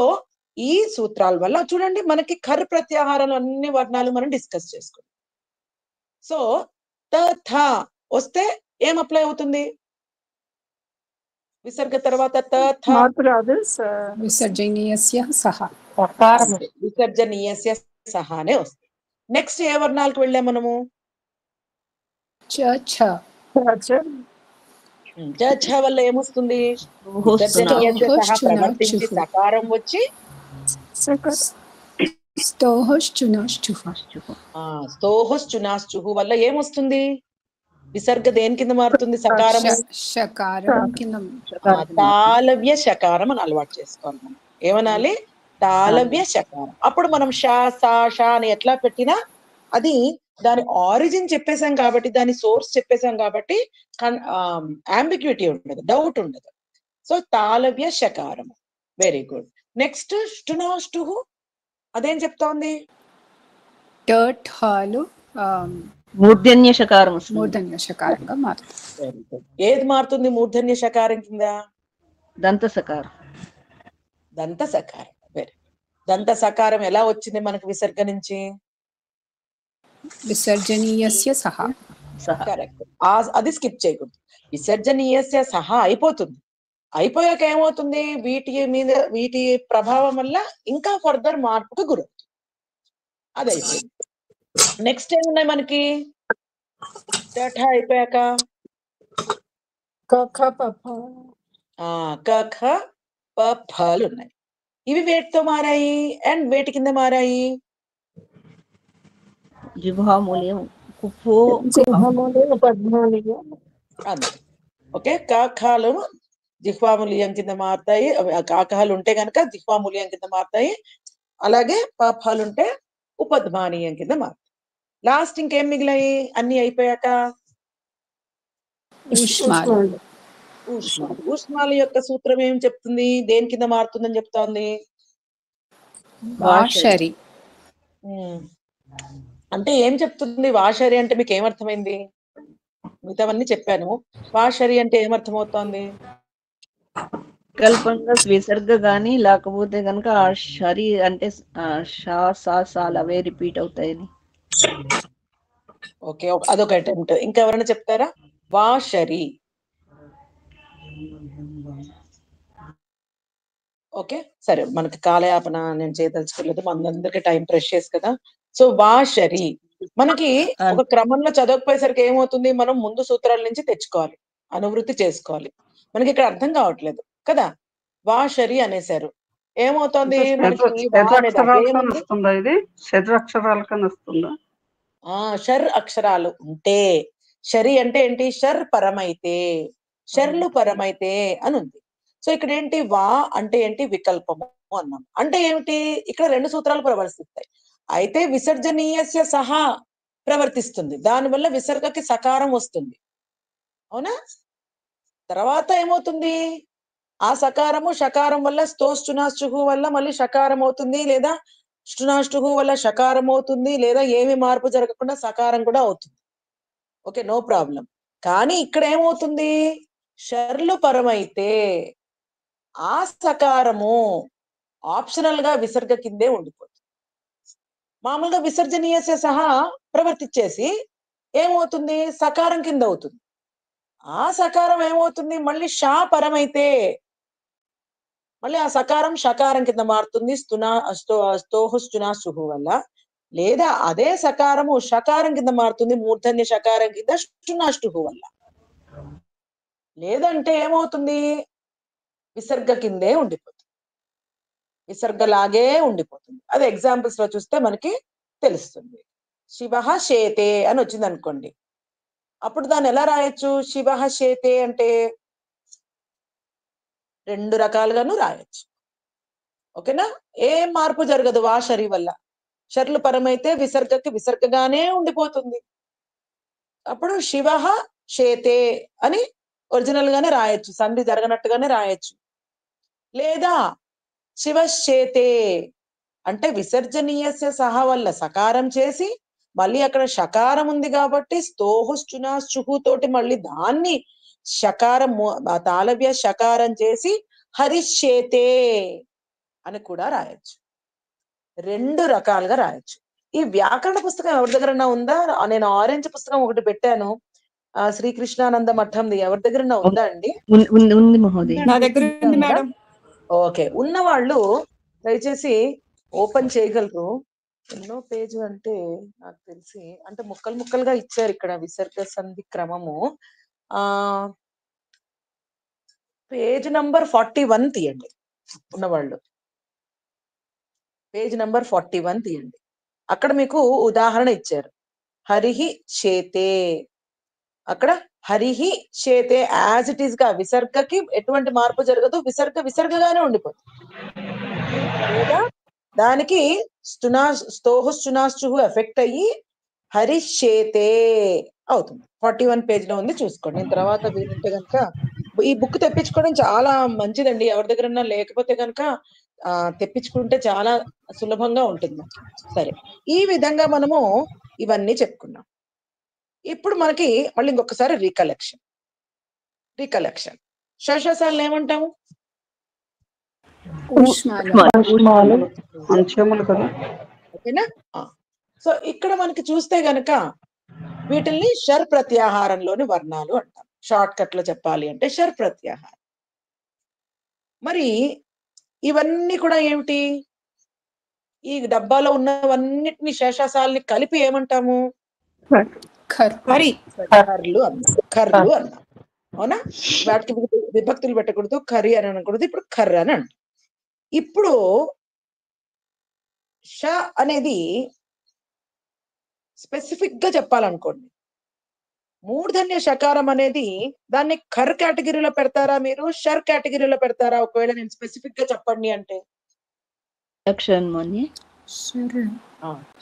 ఈ సూత్రాల వల్ల చూడండి మనకి ఖర్ ప్రత్యాహారాలు అన్ని వర్ణాలు మనం డిస్కస్ చేసుకున్నాం. సో థ వస్తే ఏం అప్లై అవుతుంది? విసర్గ తర్వాత థ మార్పు రాదు విసర్జనీయస్య సహ విసర్జనీయస్య సహానే వస్తుంది. నెక్స్ట్ ఏ వర్ణాలకు వెళ్ళాం మనము? చ ఛ ఛ వల్ల ఏమొస్తుంది? విసర్జనీయస్య సహా ప్రవర్తించి సకారం వచ్చి స్తోహశ్చునాశ్చుహు వల్ల ఏమొస్తుంది? విసర్గ దేని కింద మారుతుంది? సకారము. షకారం కింద తాళవ్య శకారం అని అలవాటు చేసుకోవాలి మనం. ఏమనాలి? తాళవ్య శకారం. అప్పుడు మనం షా సా షా అని ఎట్లా పెట్టినా అది దాని ఆరిజిన్ చెప్పేశాం కాబట్టి, దాని సోర్స్ చెప్పేశాం కాబట్టి అంబిగ్యూటీ ఉండదు, డౌట్ ఉండదు. సో తాళవ్య శకారం. Very good. నెక్స్ట్ ష్టునాష్టుహు అదేం చెప్తోంది? హాలు మూర్ధన్య శకారం మూర్ధన్య శకారంగా మారుతుంది. Very good. ఏది మారుతుంది మూర్ధన్య శకారం కింద? దంత సకారం. దంత సకారం. Very good. దంత సకారం ఎలా వచ్చింది మనకు విసర్గ నుంచి? విసర్జనీయస్య సహ. కరెక్ట్. అది స్కిప్ చేయకూడదు. విసర్జనీయస్య సహా అయిపోతుంది. అయిపోయాక ఏమవుతుంది? వీటి ప్రభావం వల్ల ఇంకా ఫర్దర్ మార్పుకు గురవుతుంది. అది అయిపోయింది. నెక్స్ట్ ఏమున్నాయి మనకి? అయిపోయాక క ఖ ప ఫలు ఉన్నాయి. ఇవి వేటితో మారాయి అండ్ వేటి కింద మారాయి? జిహ్వామూల్యం ఓకే. కాఖాలు జిహ్వామూల్యం కింద మారుతాయి. కాఖాలు ఉంటే కనుక జిహ్వామూల్యం కింద మారుతాయి. అలాగే పాపాలు ఉంటే ఉపద్మానీయం కింద మారుతాయి. లాస్ట్ ఇంకేం మిగిలాయి? అన్ని అయిపోయాక ఊష్మాలు. ఊష్మాల యొక్క సూత్రం ఏం చెప్తుంది? దేని కింద మారుతుందని చెప్తోంది? వాషరి. అంటే ఏం చెప్తుంది? వాషరి అంటే మీకు ఏమర్థమైంది? మిగతావన్నీ చెప్పాను. వాషరి అంటే ఏమర్థమవుతోంది? వికల్పంగా విసర్గ గాని లేకపోతే కనుక ఆ షరి అంటే షా సా సాల్ అవే రిపీట్ అవుతాయని. ఓకే, అదొక అటెంప్ట్. ఇంకా ఎవరైనా చెప్తారా? వాషరి. ఓకే, సరే. మనకి కాలయాపన నేను చేయదలుచుకోలేదు, మనందరికీ టైం ప్రెషియస్ కదా. సో వాషరి మనకి ఒక క్రమంలో చదవకపోయేసరికి ఏమవుతుంది? మనం ముందు సూత్రాల నుంచి తెచ్చుకోవాలి, అనువృత్తి చేసుకోవాలి. మనకి ఇక్కడ అర్థం కావట్లేదు కదా. వాషరి అనేసారు, ఏమవుతోంది? షర్ అక్షరాలు ఉంటే, షరి అంటే ఏంటి? షర్ పరమైతే, షర్లు పరమైతే అని ఉంది. సో ఇక్కడ ఏంటి? వా అంటే ఏంటి? వికల్పము అన్నాం. అంటే ఏమిటి? ఇక్కడ రెండు సూత్రాలు ప్రవర్తిస్తాయి. అయితే విసర్జనీయస్య సహా ప్రవర్తిస్తుంది, దానివల్ల విసర్గకి సకారం వస్తుంది. అవునా? తర్వాత ఏమవుతుంది? ఆ సకారము షకారం వల్ల స్తోష్టునాష్టుహు వల్ల మళ్ళీ షకారం అవుతుంది, లేదా ష్టునాష్టుహు వల్ల షకారం అవుతుంది, లేదా ఏమి మార్పు జరగకుండా సకారం కూడా అవుతుంది. Okay, no problem. కానీ ఇక్కడ ఏమవుతుంది? షర్లు పరమైతే ఆ సకారము ఆప్షనల్ గా విసర్గ కిందే ఉండిపోతుంది. మామూలుగా విసర్జనీయస్య సహా ప్రవర్తించేసి ఏమవుతుంది? సకారం కింద అవుతుంది. ఆ సకారం ఏమవుతుంది? మళ్ళీ షా పరమైతే మళ్ళీ ఆ సకారం షకారం కింద మారుతుంది, స్తోహుష్టునాశుహు వల్ల. లేదా అదే సకారము షకారం కింద మారుతుంది, మూర్ధన్య షకారం కింద ష్టునాష్టుహు వల్ల. లేదంటే ఏమవుతుంది? విసర్గ కిందే ఉండిపోతుంది, విసర్గలాగే ఉండిపోతుంది. అది ఎగ్జాంపుల్స్ లో చూస్తే మనకి తెలుస్తుంది. శివః శేతే అని వచ్చింది అనుకోండి, అప్పుడు దాన్ని ఎలా రాయొచ్చు? శివః శేతే అంటే రెండు రకాలుగాను రాయొచ్చు. ఓకేనా? ఏం మార్పు జరగదు వాషరి వల్ల. షర్లు పరమైతే విసర్గకి విసర్గగానే ఉండిపోతుంది. అప్పుడు శివః శేతే అని ఒరిజినల్ గానే రాయొచ్చు, సంధి జరగనట్టుగానే రాయొచ్చు. లేదా శివశేతే అంటే విసర్జనీయస్య సహా వల్ల సకారం చేసి మళ్ళీ అక్కడ షకారం ఉంది కాబట్టి స్తోహుష్టునాశ్చుహు తోటి మళ్ళీ దాన్ని షకారం తాళవ్య షకారం చేసి హరిష్యేతే అని కూడా రాయొచ్చు. రెండు రకాలుగా రాయొచ్చు. ఈ వ్యాకరణ పుస్తకం ఎవరి దగ్గర ఉందా? నేను ఆరెంజ్ పుస్తకం ఒకటి పెట్టాను, శ్రీకృష్ణానంద మఠంది. ఎవరి దగ్గర ఉందా అండి? ఉంది మహోదయ. నా దగ్గర ఉంది మేడం. ఓకే, ఉన్న వాళ్ళు దయచేసి ఓపెన్ చేయగలరు. ఎన్నో పేజ్ అంటే నాకు తెలిసి అంటే ముక్కలు ముక్కలుగా ఇచ్చారు ఇక్కడ విసర్గ సంధి క్రమము. పేజ్ నంబర్ 41 తీయండి ఉన్నవాళ్ళు. పేజ్ నంబర్ 41 తీయండి. అక్కడ మీకు ఉదాహరణ ఇచ్చారు. హరిహి చేతే, అక్కడ హరిహి చేతే యాజ్ ఇట్ ఈస్ గా విసర్గకి ఎటువంటి మార్పు జరగదు, విసర్గగానే ఉండిపోతుంది. లేదా దానికి స్తోహుశ్చునాశ్చు ఎఫెక్ట్ అయ్యి హరిషేతే అవుతుంది. 41 పేజ్ లో ఉంది, చూసుకోండి. నేను తర్వాత వీలుంటే కనుక ఈ బుక్ తెప్పించుకోవడం చాలా మంచిదండి. ఎవరి దగ్గరన్నా లేకపోతే కనుక తెప్పించుకుంటే చాలా సులభంగా ఉంటుంది. సరే, ఈ విధంగా మనము ఇవన్నీ చెప్పుకున్నాం. ఇప్పుడు మనకి మళ్ళీ ఇంకొకసారి రీకలెక్షన్. షషసాలను ఏమంటాము? ఓకేనా? సో ఇక్కడ మనకి చూస్తే గనక వీటిల్ని షర్ ప్రత్యాహారంలోని వర్ణాలు అంటాం. షార్ట్ కట్ లో చెప్పాలి అంటే షర్ ప్రత్యాహారం. మరి ఇవన్నీ కూడా ఏమిటి? ఈ డబ్బాలో ఉన్నవన్నిటిని శేషాసాలని కలిపి ఏమంటాము? కర్లు అన్నాం. అవునా? వాటికి విభక్తులు పెట్టకూడదు, కర్రీ అని అనకూడదు. ఇప్పుడు కర్ర అని అంటాం. ఇప్పుడు ష అనేది స్పెసిఫిక్ గా చెప్పాలనుకోండి, మూర్ధన్య షకారం అనేది దాన్ని ఖర్ కేటగిరీలో పెడతారా మీరు, షర్ కేటగిరీలో పెడతారా? ఒకవేళ నేను స్పెసిఫిక్ గా చెప్పండి అంటే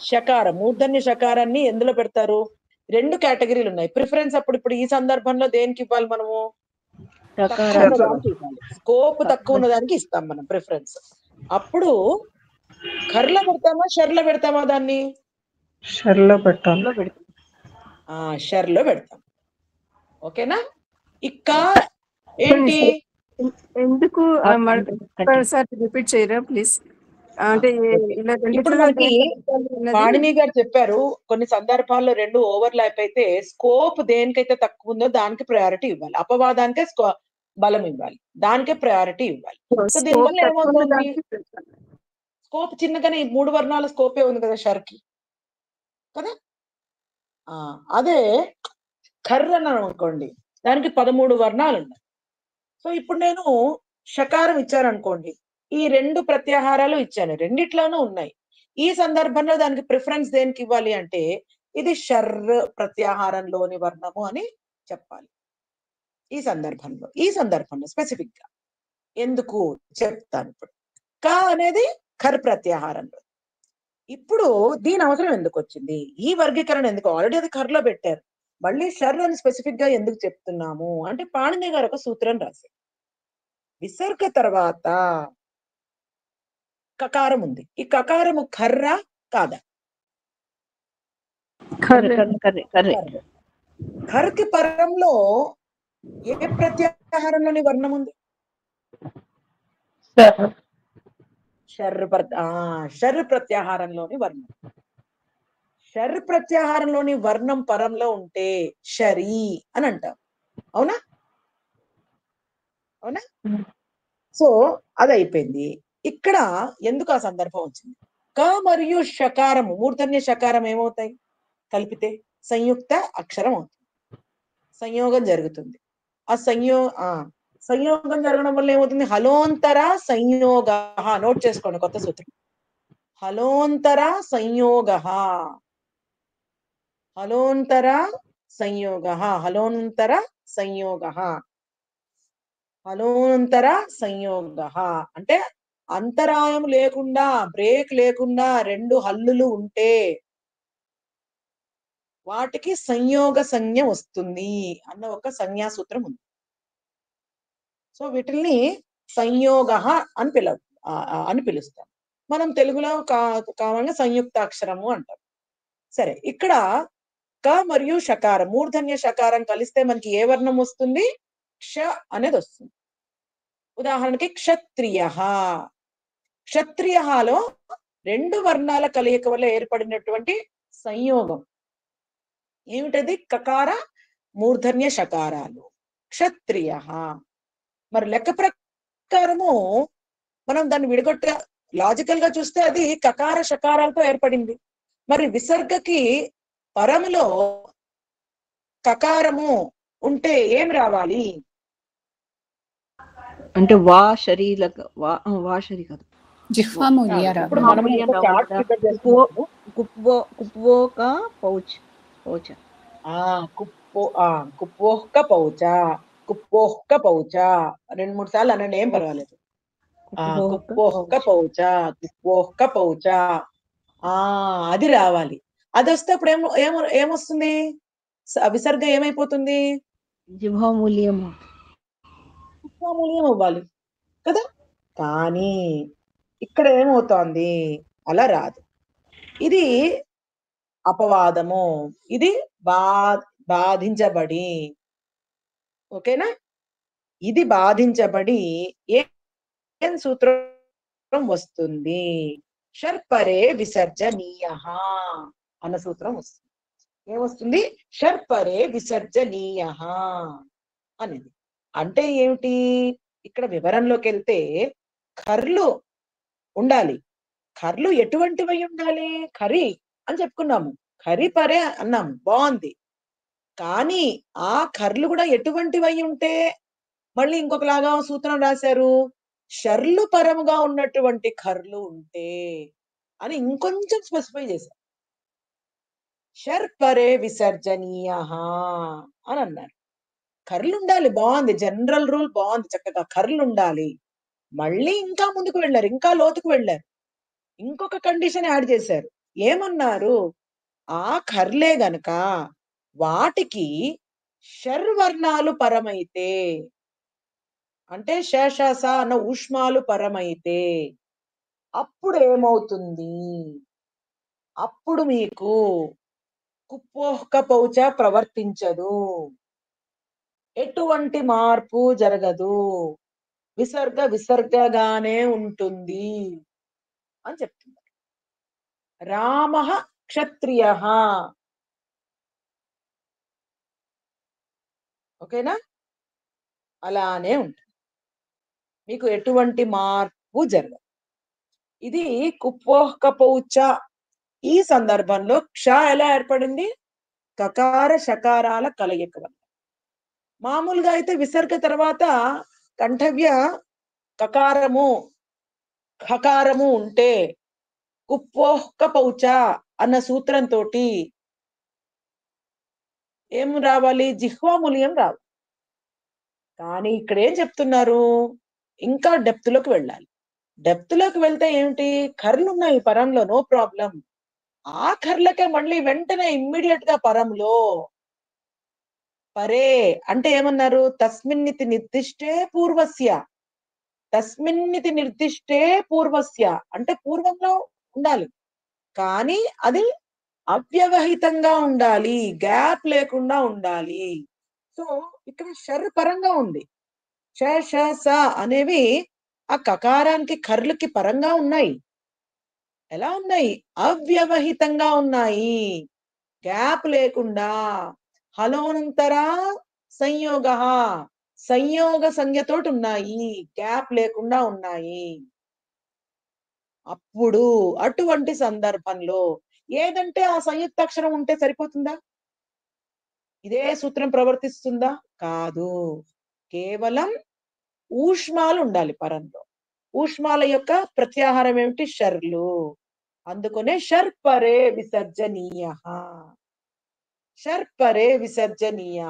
షకారం, మూర్ధన్య షకారాన్ని ఎందులో పెడతారు? 2 కేటగిరీలు ఉన్నాయి. ప్రిఫరెన్స్ అప్పుడు ఇప్పుడు ఈ సందర్భంలో దేనికి ఇవ్వాలి మనము? స్కోప్ తక్కువ ఉన్న దానికి ఇస్తాం మనం ప్రిఫరెన్స్. అప్పుడు ఖర్లో పెడతామా, షర్లో పెడతామా? దాన్ని షర్లో పెడతాం. ఓకేనా? ఇక్క ఏంటి? ఎందుకు రిపీట్ చేయరా ప్లీజ్? అంటే ఇప్పుడు మనకి పాణిని గారు చెప్పారు, కొన్ని సందర్భాల్లో 2 ఓవర్లాప్ అయితే స్కోప్ దేనికైతే తక్కువ ఉందో దానికి ప్రయారిటీ ఇవ్వాలి, అపవాదానికే బలం ఇవ్వాలి, దానికే ప్రయారిటీ ఇవ్వాలి. సో దీనివల్ల ఏమవుతుంది? స్కోప్ చిన్నగానే 3 వర్ణాల స్కోపే ఉంది కదా షర్కి కదా. అదే ఖర్ అన్నాను అనుకోండి, దానికి 13 వర్ణాలు ఉన్నాయి. సో ఇప్పుడు నేను షకారం ఇచ్చాను అనుకోండి, ఈ 2 ప్రత్యాహారాలు ఇచ్చాను, రెండిట్లోనూ ఉన్నాయి. ఈ సందర్భంలో దానికి ప్రిఫరెన్స్ దేనికి ఇవ్వాలి అంటే ఇది షర్ ప్రత్యాహారంలోని వర్ణము అని చెప్పాలి. ఈ సందర్భంలో స్పెసిఫిక్ గా ఎందుకు చెప్తాను. ఇప్పుడు క అనేది ఖర్ ప్రత్యాహారంలో. ఇప్పుడు దీని అవసరం ఎందుకు వచ్చింది? ఈ వర్గీకరణ ఎందుకు? ఆల్రెడీ అది ఖర్లో పెట్టారు, మళ్ళీ షర్ అని స్పెసిఫిక్ గా ఎందుకు చెప్తున్నాము అంటే పాణిని గారు ఒక సూత్రం రాశారు. విసర్గ తర్వాత కకారం ఉంది. ఈ కకారము ఖర్రా కాదా? ఖర్కి పరంలో ఏ ప్రత్యాహారంలోని వర్ణం ఉంది? షర్ ప్రత్యాహారంలోని వర్ణం. షర్ ప్రత్యాహారంలోని వర్ణం పరంలో ఉంటే షరీ అని అంటాం. అవునా? సో అది అయిపోయింది. ఇక్కడ ఎందుకు ఆ సందర్భం వచ్చింది? క మరియు షకారము, మూర్ధన్య షకారం ఏమవుతాయి? కలిపితే సంయుక్త అక్షరం అవుతుంది, సంయోగం జరుగుతుంది. ఆ సంయోగం జరగడం వల్ల ఏమవుతుంది? హలోంతర సంయోగ. నోట్ చేసుకోండి, కొత్త సూత్రం. హలోంతర సంయోగ, హలోంతర సంయోగ, హలోంతర సంయోగ, హలోంతర సంయోగ అంటే అంతరాయం లేకుండా, బ్రేక్ లేకుండా 2 హల్లులు ఉంటే వాటికి సంయోగ సంజ్ఞ వస్తుంది అన్న ఒక సంజ్ఞా సూత్రం ఉంది. సో వీటిల్ని సంయోగ అని పిలుస్తాం. మనం తెలుగులో కావాలంగా సంయుక్తాక్షరము అంటాం. సరే, ఇక్కడ క మరియు షకారం, మూర్ధన్య షకారం కలిస్తే మనకి ఏ వర్ణం వస్తుంది? క్ష అనేది వస్తుంది. ఉదాహరణకి క్షత్రియ. క్షత్రియలో రెండు వర్ణాల కలయిక వల్ల ఏర్పడినటువంటి సంయోగం ఏమిటది? కకార మూర్ధన్య షకారాలు. క్షత్రియ. మరి లెక్క ప్రకారము మనం దాన్ని విడగొట్ట లాజికల్ గా చూస్తే అది కకార షకారాలతో ఏర్పడింది. మరి విసర్గకి పరములో కకారము ఉంటే ఏం రావాలి? అంటే వా శరీర వా శరీ కాదు, జిహ్వామూల్య ఇప్పుడు రావాలి. మనం ఒక చార్ట్ ప్రిపేర్ చేస్తున్నాము. కుప్వోక పౌచ్ పౌచ కుప్పోహ్క పౌచ, కుప్పోహ్క పౌచ 2-3 సార్లు అనండి, ఏం పర్వాలేదు. కుప్పోహ్క పౌచ, కుప్పోహ్క పౌచ. అది రావాలి. అది వస్తే అప్పుడు ఏమొస్తుంది? విసర్గ ఏమైపోతుంది? జిహ్వామూల్యం కుప్పోమూల్యం అవ్వాలి కదా. కానీ ఇక్కడ ఏమవుతోంది? అలా రాదు. ఇది అపవాదము, ఇది బాధించబడి, ఓకేనా? ఇది బాధించబడి ఏం సూత్రం వస్తుంది? షర్పరే విసర్జనీయ అన్న సూత్రం వస్తుంది. ఏమొస్తుంది? షర్పరే విసర్జనీయ అనేది. అంటే ఏమిటి? ఇక్కడ వివరంలోకి వెళ్తే కర్లు ఉండాలి. కర్లు ఎటువంటివై ఉండాలి? ఖరి అని చెప్పుకున్నాము, ఖరి పరే అన్నాము, బాగుంది. కానీ ఆ కర్లు కూడా ఎటువంటివై ఉంటే, మళ్ళీ ఇంకొకలాగా సూత్రం రాశారు, షర్లు పరముగా ఉన్నటువంటి కర్లు ఉంటే అని ఇంకొంచెం స్పెసిఫై చేశారు. షర్పరే విసర్జనీయ అని అన్నారు. కర్లు ఉండాలి, బాగుంది, జనరల్ రూల్ బాగుంది, చక్కగా కర్లు ఉండాలి. మళ్ళీ ఇంకా ముందుకు వెళ్ళారు, ఇంకా లోతుకు వెళ్ళారు, ఇంకొక కండిషన్ యాడ్ చేశారు. ఏమన్నారు? ఆ కర్లే గనక వాటికి షర్వర్ణాలు పరమైతే, అంటే శేషాస అన్న ఊష్మాలు పరమైతే అప్పుడు ఏమవుతుంది? అప్పుడు మీకు కుప్పోహ్క పౌచ ప్రవర్తించదు, ఎటువంటి మార్పు జరగదు, విసర్గగానే ఉంటుంది అని చెప్తున్నారు. రామ క్షత్రియ, ఓకేనా? అలానే ఉంటుంది, మీకు ఎటువంటి మార్పు జరగదు. ఇది కుప్పోహ్క పౌచ. ఈ సందర్భంలో క్ష ఎలా ఏర్పడింది? కకార షకారాల కలయిక వల్ల. మామూలుగా అయితే విసర్గ తర్వాత కంఠవ్య కకారము ఖకారము ఉంటే కుప్పోహ్క పౌచ అన్న సూత్రంతో ఏం రావాలి? జిహ్వామూల్యం రావాలి. కానీ ఇక్కడ ఏం చెప్తున్నారు? ఇంకా డెప్త్ లోకి వెళ్ళాలి. డెప్త్ లోకి వెళ్తే ఏమిటి? కర్లు ఉన్నాయి పరంలో, నో ప్రాబ్లం. ఆ కర్లకే మళ్ళీ వెంటనే ఇమ్మీడియట్ గా పరంలో పరే అంటే ఏమన్నారు? తస్మిన్నితి నిర్దిష్టే పూర్వస్య, తస్మిన్నితి నిర్దిష్టే పూర్వస్య అంటే పూర్వంలో ఉండాలి, కానీ అది అవ్యవహితంగా ఉండాలి, గ్యాప్ లేకుండా ఉండాలి. సో ఇక్కడ షర్ పరంగా ఉంది, ష ష స అనేవి ఆ కకారానికి కర్లకి పరంగా ఉన్నాయి. ఎలా ఉన్నాయి? అవ్యవహితంగా ఉన్నాయి, గ్యాప్ లేకుండా. హలోనంతరా సంయోగ, సంయోగ సంజ్ఞతోటి ఉన్నాయి, గ్యాప్ లేకుండా ఉన్నాయి. అప్పుడు అటువంటి సందర్భంలో ఏదంటే ఆ సంయుక్తాక్షరం ఉంటే సరిపోతుందా? ఇదే సూత్రం ప్రవర్తిస్తుందా? కాదు. కేవలం ఊష్మాలు ఉండాలి పరంలో. ఊష్మాల యొక్క ప్రత్యాహారం ఏమిటి? షర్లు. అందుకనే షర్పరే విసర్జనీయ, షర్పరే విసర్జనీయ.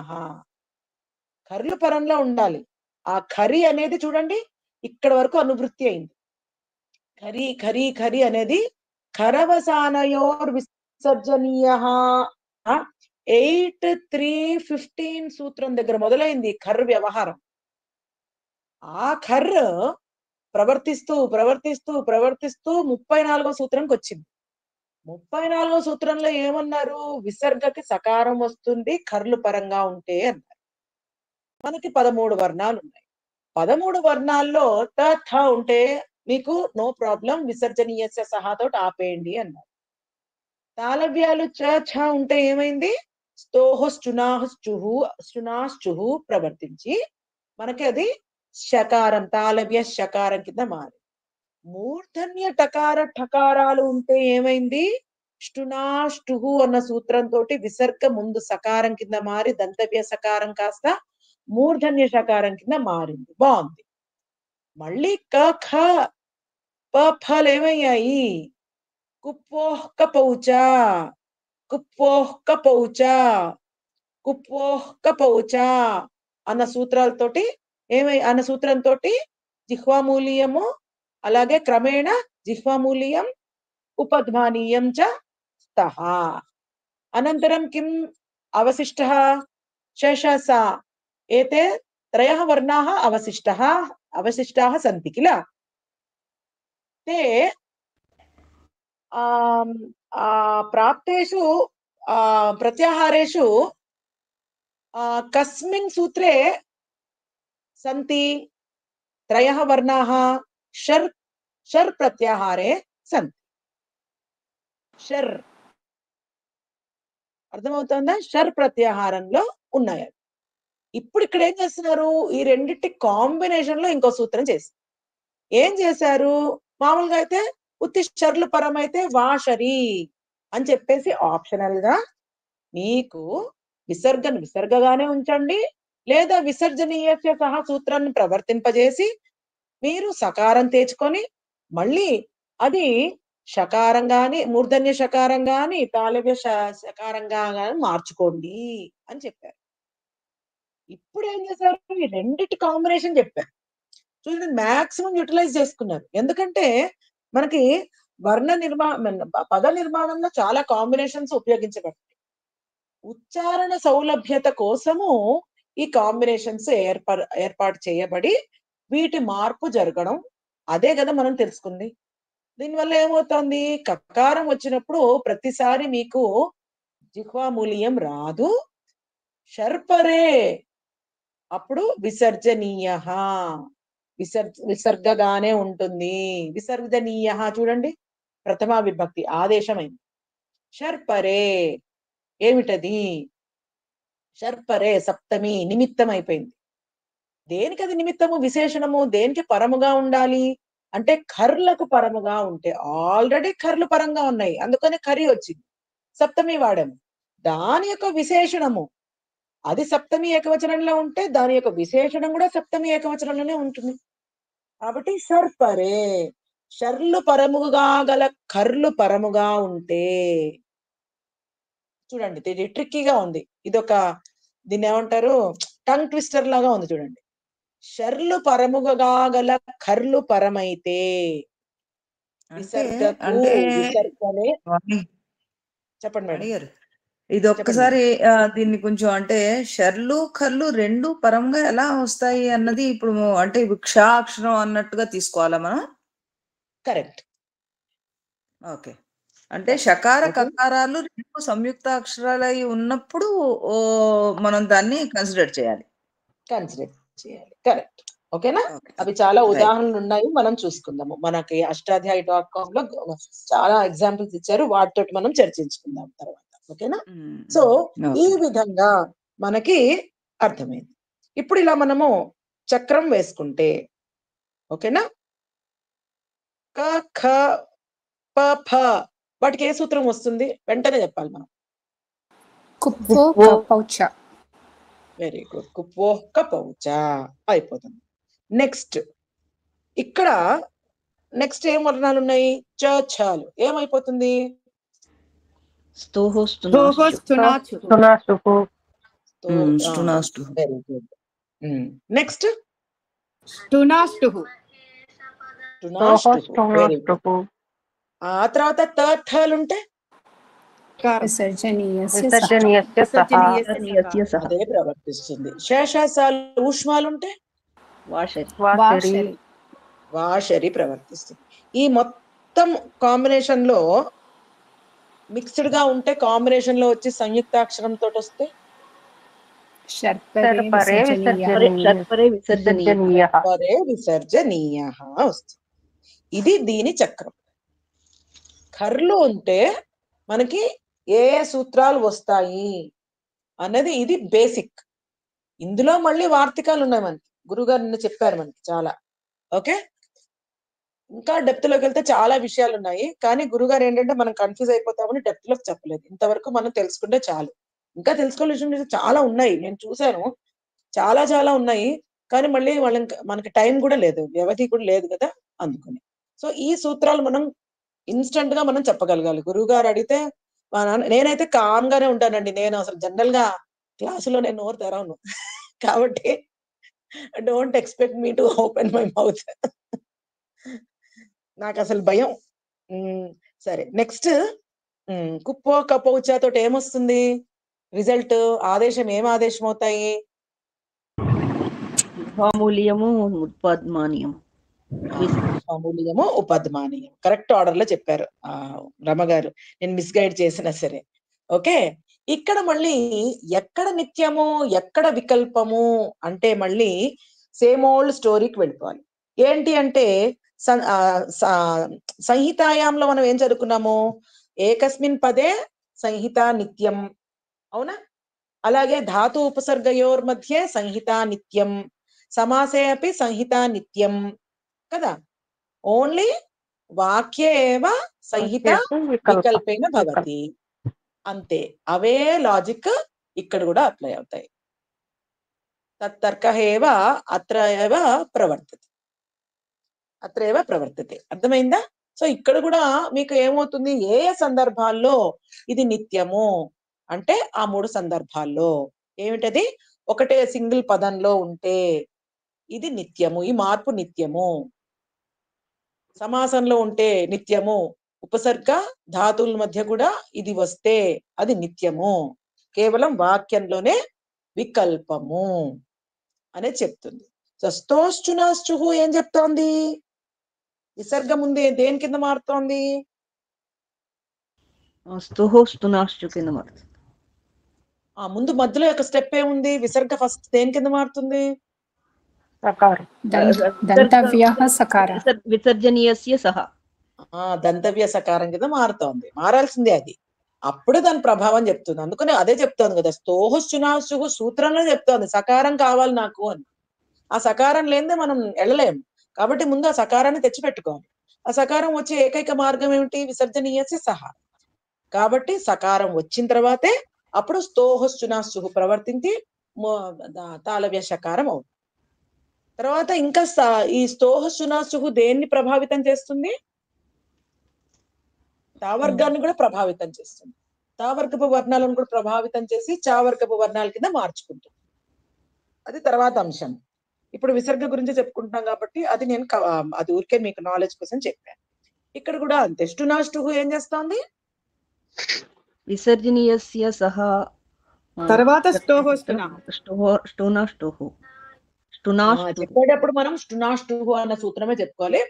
కర్లు పరంలో ఉండాలి. ఆ ఖరి అనేది చూడండి ఇక్కడ వరకు అనువృత్తి అయింది. ఖరి ఖరి ఖరి అనేది ఖరవసానయోర్ విసర్జనీయ 8-3-15 సూత్రం దగ్గర మొదలైంది ఖర్ వ్యవహారం. ఆ ఖర్ ప్రవర్తిస్తూ ప్రవర్తిస్తూ ప్రవర్తిస్తూ 34వ సూత్రంకి వచ్చింది. 34వ సూత్రంలో ఏమన్నారు? విసర్గకి సకారం వస్తుంది కర్లు పరంగా ఉంటే అన్నారు. మనకి 13 వర్ణాలు ఉన్నాయి. 13 వర్ణాల్లో త థ ఉంటే మీకు నో ప్రాబ్లం, విసర్జనీయస్య సహాతో ఆపేయండి అన్నారు. తాళవ్యాలు చ ఛ ఉంటే ఏమైంది? స్తునాశ్చుహు ప్రవర్తించి మనకి అది శకారం, తాళవ్య శకారం కింద మారి. మూర్ధన్య టకార ఠకారాలు ఉంటే ఏమైంది? ష్టునాష్టుహు అన్న సూత్రంతో విసర్గ ముందు సకారం కింద మారి దంతవ్య సకారం కాస్త మూర్ధన్య శకారం కింద మారింది. బాగుంది. మళ్ళీ క ఖ ప ఫలు ఏమయ్యాయి? కుప్పోహ్ కపౌచ, కుప్పోహ్ కపౌచ, కుప్పోహ్ కపౌచ అన్న సూత్రాలతోటి అన్న సూత్రంతో జిహ్వామూలీయము అలాగే క్రమేణ జిహ్వామూలీయం ఉపధ్మానీయం చ స్తః. అనంతరం కిం అవశిష్టः? శేషస. ఏతే త్రయः వర్ణాः అవశిష్టాः సంతి కిల. ते प्राप्तेषु प्रत्याहारेषु कस्मिन् सूत्रे सन्ति? त्रयः वर्णाः शर् प्रत्याहारे सन्ति. షర్ అర్థమవుతుందా? షర్ ప్రత్యాహారంలో ఉన్నాయి. ఇప్పుడు ఇక్కడ ఏం చేస్తున్నారు? ఈ రెండిటి కాంబినేషన్ లో ఇంకో సూత్రం చేస్తారు. ఏం చేశారు? మామూలుగా అయితే ఉత్తి షర్లు పరమైతే వాషరి అని చెప్పేసి ఆప్షనల్ గా మీకు విసర్గగానే ఉంచండి, లేదా విసర్జనీయస్య సహా సూత్రాన్ని ప్రవర్తింపజేసి మీరు సకారం తెచ్చుకొని మళ్ళీ అది శకారం గాని మూర్ధన్య శకారం గాని తాళవ్య శకారంగా గాని మార్చుకోండి అని చెప్పారు. ఇప్పుడు ఏం చేశారు? ఈ రెండిటి కాంబినేషన్ చెప్పారు. చూడండి, మాక్సిమం యూటిలైజ్ చేసుకున్నారు. ఎందుకంటే మనకి పద నిర్మాణంలో చాలా కాంబినేషన్స్ ఉపయోగించబడతాయి. ఉచ్చారణ సౌలభ్యత కోసము ఈ కాంబినేషన్స్ ఏర్పాటు చేయబడి వీటి మార్పు జరగడం అదే కదా మనం తెలుసుకుంది. దీనివల్ల ఏమవుతుంది? కకారం వచ్చినప్పుడు ప్రతిసారి మీకు జిహ్వామూలీయం రాదు. షర్పరే అప్పుడు విసర్జనీయ విసర్గగానే ఉంటుంది. విసర్జనీయ చూడండి, ప్రథమా విభక్తి ఆదేశమైంది. షర్పరే ఏమిటది? షర్పరే సప్తమి నిమిత్తం అయిపోయింది. దేనికి అది నిమిత్తము? విశేషణము. దేనికి పరముగా ఉండాలి అంటే ఖర్లకు పరముగా ఉంటే, ఆల్రెడీ ఖర్లు పరంగా ఉన్నాయి, అందుకని ఖరి వచ్చింది, సప్తమి వాడాము. దాని యొక్క విశేషణము అది సప్తమి ఏకవచనంలో ఉంటే దాని యొక్క విశేషణం కూడా సప్తమి ఏకవచనంలోనే ఉంటుంది. కాబట్టి షర్పరే షర్లు పరముగా గల ఖర్లు పరముగా ఉంటే, చూడండి ఇది ట్రిక్కీగా ఉంది, దీన్ని ఏమంటారు, టంగ్ ట్విస్టర్ లాగా ఉంది. చూడండి, షర్లు పరముగా గల ఖర్లు పరమైతే విసర్గనే. చెప్పండి మేడం. ఇది ఒక్కసారి దీన్ని కొంచెం అంటే షర్లు ఖర్లు రెండు పరంగా ఎలా వస్తాయి అన్నది ఇప్పుడు అంటే క్ష అక్షరం అన్నట్టుగా తీసుకోవాలా మనం? కరెక్ట్. ఓకే, అంటే షకార కకారాలు రెండు సంయుక్త అక్షరాలై ఉన్నప్పుడు మనం దాన్ని కన్సిడర్ చేయాలి. కరెక్ట్. ఓకేనా? అవి చాలా ఉదాహరణలు ఉన్నాయి, మనం చూసుకుందాము. మనకి అష్టాధ్యాయి.com లో చాలా ఎగ్జాంపుల్స్ ఇచ్చారు, వాటితో మనం చర్చించుకుందాం తర్వాత. ఓకేనా? సో ఈ విధంగా మనకి అర్థమైంది. ఇప్పుడు ఇలా మనము చక్రం వేసుకుంటే, ఓకేనా, క ఖ ప ఫ వాటికి ఏ సూత్రం వస్తుంది? వెంటనే చెప్పాలి మనం. కుప్పో కపౌచ. Very good. కుప్పో కపౌచ అయిపోతుంది. నెక్స్ట్ ఇక్కడ నెక్స్ట్ ఏం వర్ణాలు ఉన్నాయి? చ ఛలు ఏమైపోతుంది? Very good. నెక్స్ట్ ఆ తర్వాత థలు ఉంటే అదే ప్రవర్తిస్తుంది. శేషాసాలు ఊష్మాలుంటే వాషరి ప్రవర్తిస్తుంది. ఈ మొత్తం కాంబినేషన్ లో మిక్స్డ్ గా ఉంటే, కాంబినేషన్ లో వచ్చి సంయుక్తాక్షరం తోటి వస్తే విసర్జనీయ వస్తుంది. ఇది దీని చక్రం. కర్లు ఉంటే మనకి ఏ సూత్రాలు వస్తాయి అన్నది ఇది బేసిక్. ఇందులో మళ్ళీ వార్తికాలు ఉన్నాయి మనకి, గురుగారు నిన్న చెప్పారు మనకి చాలా. ఓకే, ఇంకా డెప్త్ లోకి వెళ్తే చాలా విషయాలు ఉన్నాయి, కానీ గురుగారు ఏంటంటే మనం కన్ఫ్యూజ్ అయిపోతామని డెప్త్ లోకి చెప్పలేదు. ఇంతవరకు మనం తెలుసుకుంటే చాలు. ఇంకా తెలుసుకోవాల్సిన చాలా ఉన్నాయి, నేను చూశాను, చాలా చాలా ఉన్నాయి. కానీ మళ్ళీ మనకి టైం కూడా లేదు, వ్యవధి కూడా లేదు కదా, అందుకని. సో ఈ సూత్రాలు మనం ఇన్స్టెంట్ గా మనం చెప్పగలగాలి. గురువు గారు అడిగితే నేనైతే కామ్ గానే ఉంటానండి. నేను అసలు జనరల్ గా క్లాసులో నేను నోరు తెరవను కాబట్టి don't expect me to open my mouth. నాకు అసలు భయం. సరే, నెక్స్ట్ కుప్పో కపోచా తోటి ఏమొస్తుంది రిజల్ట్? ఆదేశం ఏం ఆదేశం అవుతాయి? విభామూల్యము ఉత్పద్మానీయము. విభామూల్యము ఉపద్మానీయం. కరెక్ట్ ఆర్డర్ లో చెప్పారు రమగారు, నేను మిస్గైడ్ చేసినా సరే. ఓకే, ఇక్కడ మళ్ళీ ఎక్కడ నిత్యము ఎక్కడ వికల్పము అంటే మళ్ళీ సేమ్ ఓల్డ్ స్టోరీకి వెళ్ళిపోవాలి. ఏంటి అంటే సంహితాయాంలో మనం ఏం చదువుకున్నాము? ఏకస్మిన్ పదే సంహిత నిత్యం, అవునా? అలాగే ధాతు ఉపసర్గయోర్ మధ్య సంహిత నిత్యం, సమాసే అపి సంహిత నిత్యం కదా. ఓన్లీ వాక్యే ఏవ సంహిత వికల్పేన భవతి, అంతే. అవే లాజిక్ ఇక్కడ కూడా అప్లై అవుతాయి. తత్తర్కః ఏవ అత్ర ఏవ ప్రవర్తతే, అత్ర ఏవ ప్రవర్తతే. అర్థమైందా? సో ఇక్కడ కూడా మీకు ఏమవుతుంది, ఏ సందర్భాల్లో ఇది నిత్యము అంటే ఆ 3 సందర్భాల్లో ఏమిటది? ఒకటే సింగిల్ పదంలో ఉంటే ఇది నిత్యము, ఈ మార్పు నిత్యము. సమాసంలో ఉంటే నిత్యము, ఉపసర్గ ధాతువుల మధ్య కూడా ఇది వస్తే అది నిత్యము. కేవలం వాక్యంలోనే వికల్పము అనేది చెప్తుంది. స్తోష్చునాశ్చుహు ఏం చెప్తోంది? విసర్గ ముందే దేని కింద మారుతోంది? స్తుహో స్తునాశ్చు కింద మారుతుంది. ముందు మధ్యలో యొక్క స్టెప్ ఏముంది? విసర్గ ఫస్ట్ దేని కింద మారుతుంది? దంతవ్యః సకారః. విసర్జనీయస్య సహ. దంతవ్య సకారం కింద మారుతోంది, మారాల్సిందే అది. అప్పుడు దాని ప్రభావం చెప్తుంది. అందుకని అదే చెప్తోంది కదా, స్తోహుశ్చునాశ్చుహు సూత్రంలో చెప్తోంది సకారం కావాలి నాకు అని. ఆ సకారం లేనిదే మనం వెళ్ళలేము. కాబట్టి ముందు ఆ సకారాన్ని తెచ్చిపెట్టుకోవాలి. ఆ సకారం వచ్చే ఏకైక మార్గం ఏమిటి? విసర్జనీయస్య సహా. కాబట్టి సకారం వచ్చిన తర్వాతే అప్పుడు స్తోహుశ్చునాశ్చుహు ప్రవర్తించి తాళవ్య సకారం అవుతుంది. తర్వాత ఇంకా ఈ స్తోహుశ్చునాశ్చుహు దేన్ని ప్రభావితం చేస్తుంది? తావర్గాన్ని కూడా ప్రభావితం చేస్తుంది. తావర్గపు వర్ణాలను కూడా ప్రభావితం చేసి చావర్గపు వర్ణాల కింద మార్చుకుంటుంది. అది తర్వాత అంశం. ఇప్పుడు విసర్గ గురించి చెప్పుకుంటున్నాం కాబట్టి అది నేను అది ఊరికే మీకు నాలెడ్జ్ కోసం చెప్పాను. ఇక్కడ కూడా అంతే. ష్టునాష్టుహు ఏం చేస్తోంది? విసర్జనీయస్య సహ తర్వాత చెప్పేటప్పుడు మనం ష్టునాష్టుహు అన్న సూత్రమే చెప్పుకోవాలి.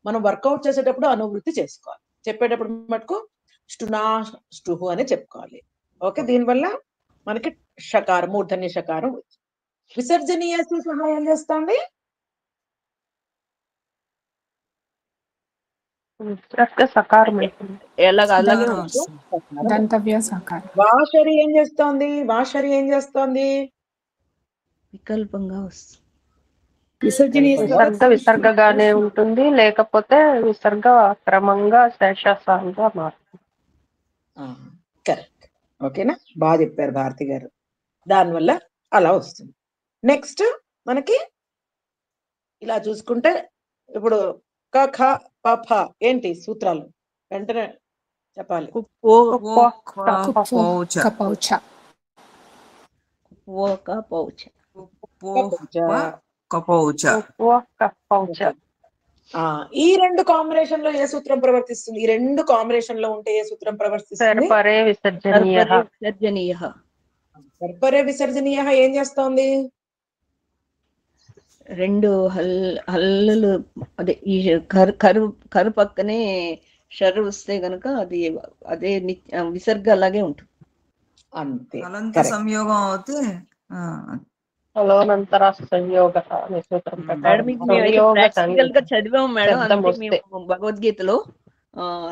మనం వర్కౌట్ చేసేటప్పుడు అనువృత్తి చేసుకోవాలి. చెప్పేటప్పుడు మటుకు ష్టునాష్టుహు అని చెప్పుకోవాలి. ఓకే, దీనివల్ల మనకి షకారం, మూర్ధన్య షకారం వచ్చింది. విసర్జనీయస్య సహా ఏం చేస్తోంది? సకారం అలాగే దంతవ్య సకారం. వాషరి ఏం చేస్తోంది? వాషరి ఏం చేస్తోంది? వికల్పంగా వస్తుంది. విసర్గగానే ఉంటుంది, లేకపోతే విసర్గ క్రమంగా శేషాసంగా మారుతుంది. కరెక్ట్. ఓకేనా, బాగా చెప్పారు భారతి గారు. దానివల్ల అలా వస్తుంది. నెక్స్ట్ మనకి ఇలా చూసుకుంటే ఇప్పుడు క ఖ ప ఫ ఏంటి సూత్రాలు వెంటనే చెప్పాలి. ఈ రెండు కాంబినేషన్ లో ఏ సూత్రం ప్రవర్తిస్తుంది? ఈ రెండు కాంబినేషన్ లో ఉంటే ఏ సూత్రం ప్రవర్తిస్తుంది? సర్పరే విసర్జనీయ ఏం చేస్తోంది? రెండు హల్లులు అదే ఈ కరు పక్కనే షర్రు వస్తే గనక అది అదే విసర్గ అలాగే ఉంటుంది. అంతే. సంయోగం అవుతే ఫలోనంతర సంయోగ అనే సూత్రం మేడం ప్రకారం మేమైతే సంయోగ ప్రాక్టికల్ గా చదివాం మేడం. శబ్దం అంటే వస్తే మేము భగవద్గీతలో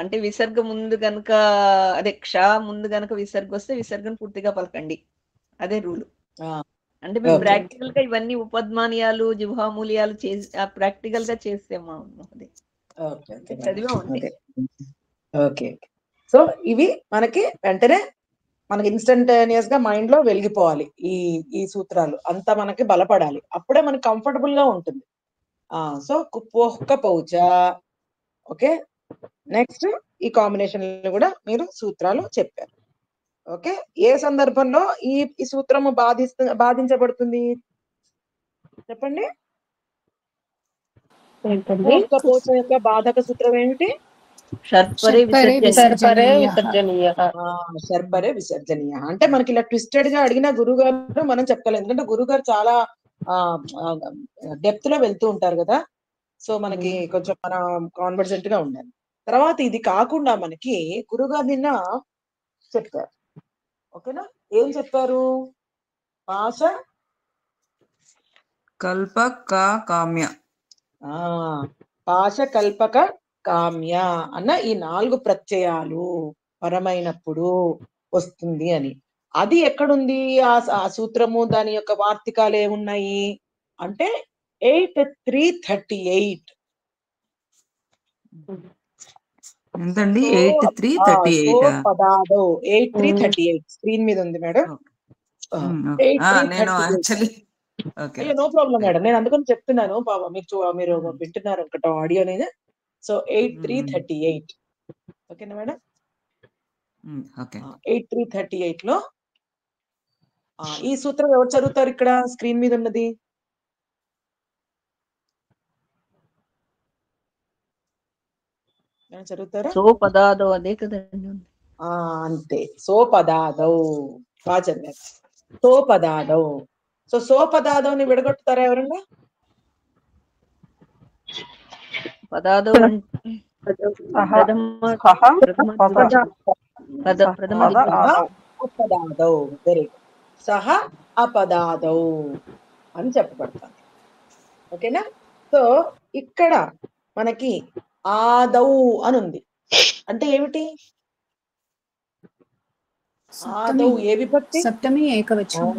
అంటే విసర్గ ముందు గనక అదే క్ష ముందు గనక విసర్గ వస్తే విసర్గను పూర్తిగా పలకండి, అదే రూల్. అంటే మేము ఓకే ప్రాక్టికల్ గా ఇవన్నీ ఉపద్మానీయాలు జిహ్వామూల్యాలు చేసి ప్రాక్టికల్ గా చేసాము. అది ఓకే ఓకే మేడం. చదివాం అంతే. అదే ఓకే. సో ఇవి మనకి వెంటనే మనకి ఇన్స్టంటేనియస్ గా మైండ్ లో వెలిగిపోవాలి. ఈ ఈ సూత్రాలు అంతా మనకి బలపడాలి, అప్పుడే మనకి కంఫర్టబుల్ గా ఉంటుంది. సో కుపోహ్క పౌచ. ఓకే, నెక్స్ట్ ఈ కాంబినేషన్ కూడా మీరు సూత్రాలు చెప్పారు. ఓకే, ఏ సందర్భంలో ఈ ఈ సూత్రము బాధించబడుతుంది చెప్పండి. ఏంటండి? కుపోహ్క పౌచ యొక్క బాధక సూత్రం ఏమిటి? షర్పరే షర్పరే సర్పరే విసర్జనీయ. విసర్జనీయ. శర్పరే విసర్జనీయ. అంటే మనకి ఇలా ట్విస్టెడ్ గా అడిగిన గురువు గారు మనం చెప్పలేదు, ఎందుకంటే గురువు గారు చాలా డెప్త్ లో వెళ్తూ ఉంటారు కదా. సో మనకి కొంచెం మన కాన్ఫిడెంట్ గా ఉండాలి. తర్వాత ఇది కాకుండా మనకి గురుగారు నిన్న చెప్పారు. ఓకేనా, ఏం చెప్పారు? పాశ కల్పక కామ్య. పాశ కల్పక కామ్య అన్న ఈ 4 ప్రత్యయాలు పరమైనప్పుడు వస్తుంది అని. అది ఎక్కడుంది ఆ సూత్రము? దాని యొక్క వార్తికాలు ఏమున్నాయి అంటే 8,338. ఎంతండి? 8,338. పదాదో 8,338 స్క్రీన్ మీద ఉంది మేడం. నేను యాక్చువల్లీ అయ్యో నో ప్రాబ్లం మేడం, నేను అందుకని చెప్తున్నాను. బాబా మీరు వింటున్నారు ఒకట ఆడియో అనేది. సో 8,338. ఓకేనా మేడం? 8,338 లో ఈ సూత్రం ఎవరు చదువుతారు? ఇక్కడ స్క్రీన్ మీద ఉన్నది చదువుతారా? సోపదాదో అదే కదండి. అంతే, సోపదాదౌ. బాగా చదివారు, సోపదాదౌ. సో సోపదాదౌని విడగొట్టుతారా ఎవరన్నా? పదాదో అపదాదౌ. Very good. సహ అపదాదౌ అని చెప్పబడతాను. ఓకేనా? సో ఇక్కడ మనకి ఆదౌ అని ఉంది, అంటే ఏమిటి? ఆదౌ ఏ విభక్తి? సప్తమి ఏకవచనం.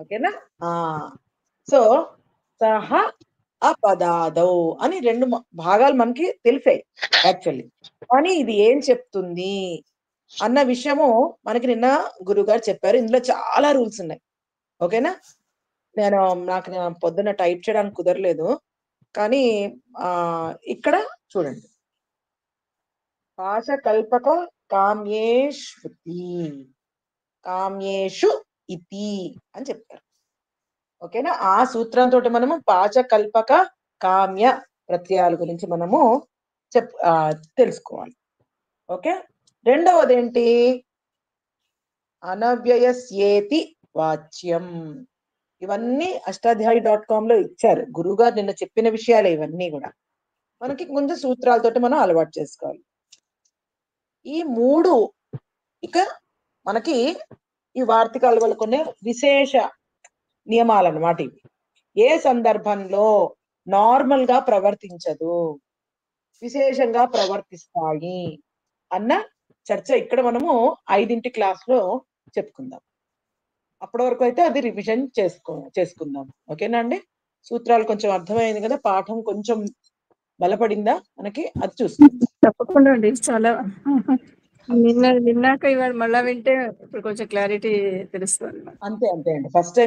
ఓకేనా? సో సహ అపదాదౌ అని 2 భాగాలు మనకి తెలిసాయి యాక్చువల్లీ. కానీ ఇది ఏం చెప్తుంది అన్న విషయము మనకి నిన్న గురుగారు చెప్పారు. ఇందులో చాలా రూల్స్ ఉన్నాయి. ఓకేనా? నాకు పొద్దున్న టైప్ చేయడానికి కుదరలేదు, కానీ ఇక్కడ చూడండి, పాశ కల్పక కామ్యేషు ఇతి అని చెప్పారు. ఓకేనా? ఆ సూత్రంతో మనము పాశ కల్పక కామ్య ప్రత్యయాల గురించి మనము తెలుసుకోవాలి. ఓకే, రెండవది ఏంటి? అనవ్యయస్యేతి వాచ్యం. ఇవన్నీ అష్టాధ్యాయి.com లో ఇచ్చారు. గురువుగారు నిన్న చెప్పిన విషయాలే ఇవన్నీ కూడా. మనకి కొంచెం సూత్రాలతోటి మనం అలవాటు చేసుకోవాలి. ఈ 3 ఇక మనకి ఈ వార్తికాల వల్ల కొన్ని విశేష నియమాలు అన్నమాట. ఇవి ఏ సందర్భంలో నార్మల్ గా ప్రవర్తించదు, విశేషంగా ప్రవర్తిస్తాయి అన్న చర్చ ఇక్కడ మనము 5వ క్లాస్ లో చెప్పుకుందాం. అప్పటి వరకు అయితే అది రివిజన్ చేసుకుందాం. ఓకేనా అండి? సూత్రాలు కొంచెం అర్థమైంది కదా, పాఠం కొంచెం బలపడిందా మనకి, అది చూసుకుందాం. తప్పకుండా అండి. చాలా విన్నాక ఇవాళ మళ్ళా వింటే ఇప్పుడు కొంచెం క్లారిటీ తెలుస్తుంది. అంతే అండి. ఫస్ట్